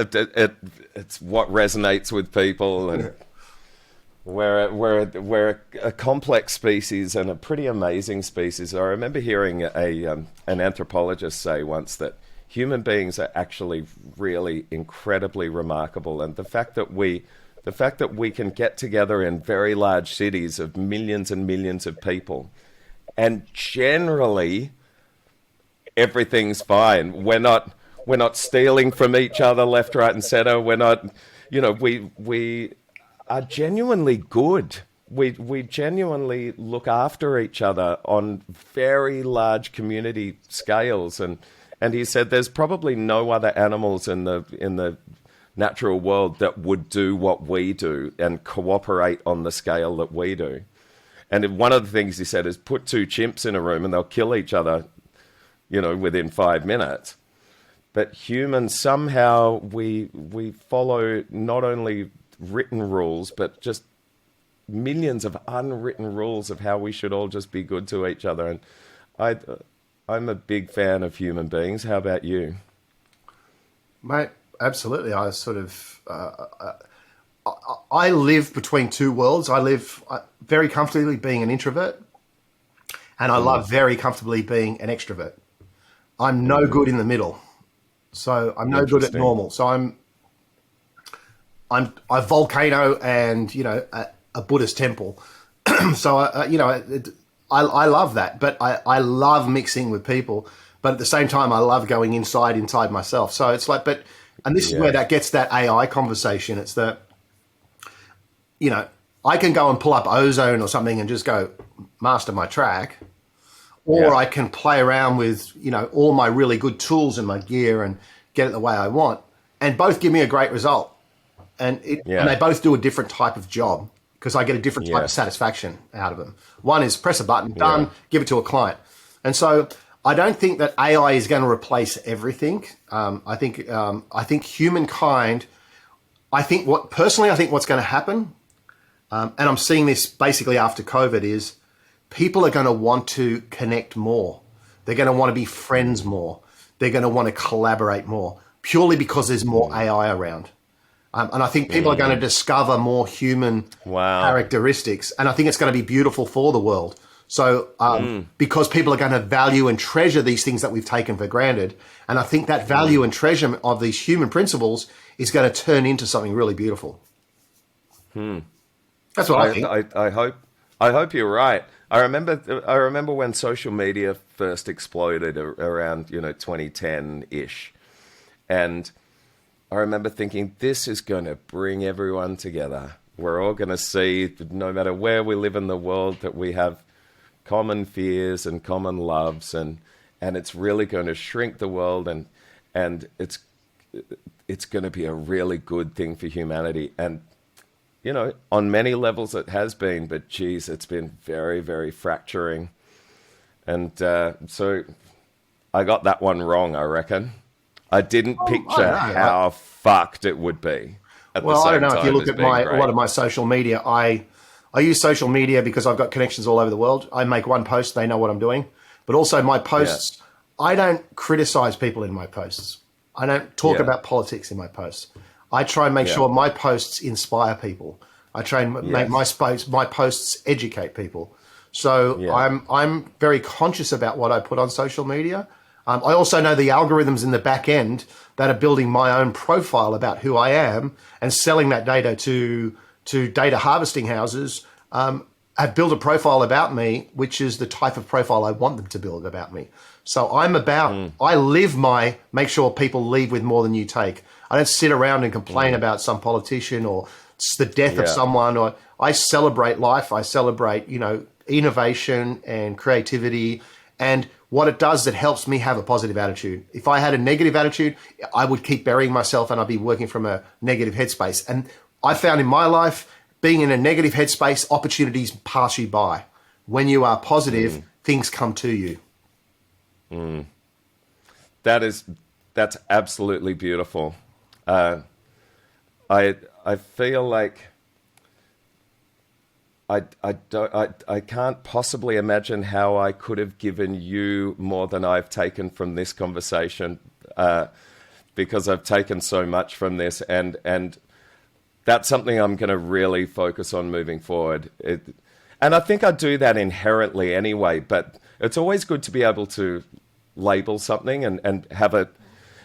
it's what resonates with people, and we're a complex species and a pretty amazing species. I remember hearing an anthropologist say once that human beings are actually really incredibly remarkable, and the fact that we can get together in very large cities of millions and millions of people, and generally everything's fine. We're not stealing from each other left, right, and center. We're not, we are genuinely good. We genuinely look after each other on very large community scales. And he said there's probably no other animals in the natural world that would do what we do and cooperate on the scale that we do. And one of the things he said is put 2 chimps in a room and they'll kill each other, within 5 minutes. But humans, somehow we follow not only written rules, but just millions of unwritten rules of how we should all just be good to each other. And I'm a big fan of human beings. How about you? Mate, absolutely. I sort of, I live between 2 worlds. I live very comfortably being an introvert, and I love very comfortably being an extrovert. I'm no good in the middle. So I'm no good at normal. So I'm a volcano and, a Buddhist temple. So, I love that, but I love mixing with people, but at the same time, I love going inside myself. So it's like, and this is where that gets that AI conversation. It's that, I can go and pull up Ozone or something and just go master my track, or I can play around with, all my really good tools and my gear and get it the way I want. And both give me a great result. And they both do a different type of job because I get a different type of satisfaction out of them. One is press a button, done, give it to a client. And so I don't think that AI is going to replace everything. I think humankind, I think what's going to happen, and I'm seeing this basically after COVID, is people are going to want to connect more. They're going to want to be friends more. They're going to want to collaborate more, purely because there's more AI around. And I think people are going to discover more human characteristics. And I think it's going to be beautiful for the world. So because people are going to value and treasure these things that we've taken for granted. And I think that value and treasure of these human principles is going to turn into something really beautiful. That's what I think. I hope you're right. I remember when social media first exploded around 2010-ish, and I remember thinking, this is going to bring everyone together. We're all going to see, no matter where we live in the world, that we have common fears and common loves, and it's really going to shrink the world, and it's going to be a really good thing for humanity. And on many levels it has been, but geez, it's been very, very fracturing. And so I got that one wrong, I reckon. I didn't picture how fucked it would be. Well, I don't know. If you look at a lot of my social media, I use social media because I've got connections all over the world. I make one post, they know what I'm doing. But also my posts, I don't criticize people in my posts. I don't talk about politics in my posts. I try and make sure my posts inspire people. I try and make my posts educate people. So I'm very conscious about what I put on social media. I also know the algorithms in the back end that are building my own profile about who I am and selling that data to data harvesting houses. Have built a profile about me, which is the type of profile I want them to build about me. So I'm about, I live make sure people leave with more than you take. I don't sit around and complain about some politician or the death of someone. Or I celebrate life. I celebrate, innovation and creativity. And what it does, it helps me have a positive attitude. If I had a negative attitude, I would keep burying myself and I'd be working from a negative headspace. And I found in my life, being in a negative headspace, opportunities pass you by. When you are positive, things come to you. That's absolutely beautiful. I feel like I can't possibly imagine how I could have given you more than I've taken from this conversation, because I've taken so much from this, and that's something I'm going to really focus on moving forward. And I think I do that inherently anyway, but it's always good to be able to label something and have a...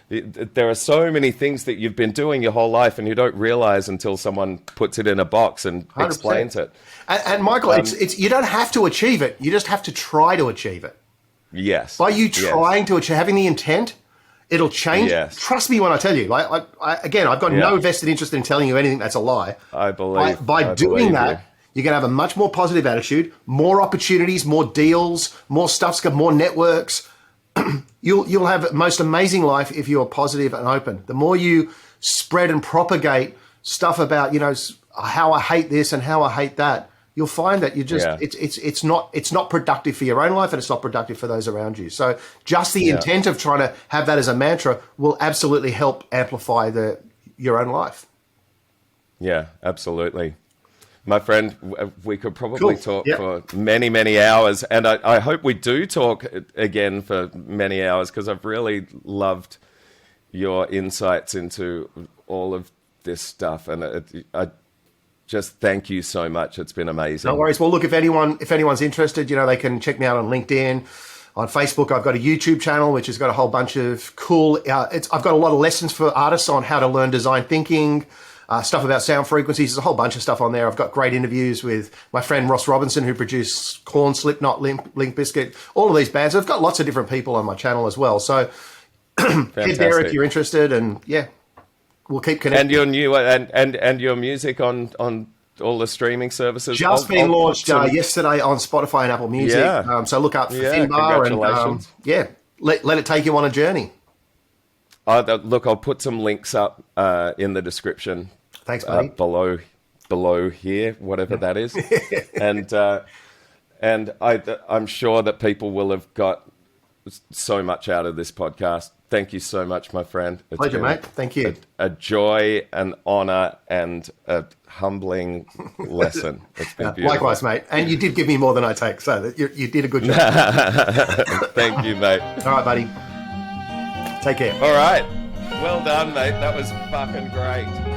There are so many things that you've been doing your whole life and you don't realize until someone puts it in a box and 100%. Explains it. And Michael, it's you don't have to achieve it. You just have to try to achieve it. Yes. By you trying to achieve, having the intent, it'll change. Yes. Trust me when I tell you. I've got no vested interest in telling you anything that's a lie. I believe. By doing that, you're going to have a much more positive attitude, more opportunities, more deals, more stuff, more networks. You'll have the most amazing life if you're positive and open. The more you spread and propagate stuff about, how I hate this and how I hate that, you'll find that you just it's not productive for your own life and it's not productive for those around you. So just the intent of trying to have that as a mantra will absolutely help amplify your own life. Yeah, absolutely. My friend, we could probably talk for many, many hours, and I hope we do talk again for many hours, because I've really loved your insights into all of this stuff, and I just thank you so much. It's been amazing. No worries. Well, look, if anyone's interested, they can check me out on LinkedIn. On Facebook, I've got a YouTube channel, which has got a whole bunch of cool... I've got a lot of lessons for artists on how to learn design thinking, stuff about sound frequencies. There's a whole bunch of stuff on there. I've got great interviews with my friend Ross Robinson, who produced Korn, Slipknot, Limp Bizkit, all of these bands. I've got lots of different people on my channel as well. So head there if you're interested, and we'll keep connecting. And your new and your music on all the streaming services. Just been launched yesterday on Spotify and Apple Music. Yeah. So look up for Finbar, and let it take you on a journey. Look, I'll put some links up in the description. Thanks, buddy. Below here, whatever that is, and I'm sure that people will have got so much out of this podcast Thank you so much, my friend. It's Pleasure, been mate. Thank you. a joy, an honor, and a humbling lesson. It's been beautiful. Likewise, mate. And you did give me more than I take, so that you did a good job. Thank you, mate. All right, buddy. Take care. All right. Well done, mate. That was fucking great.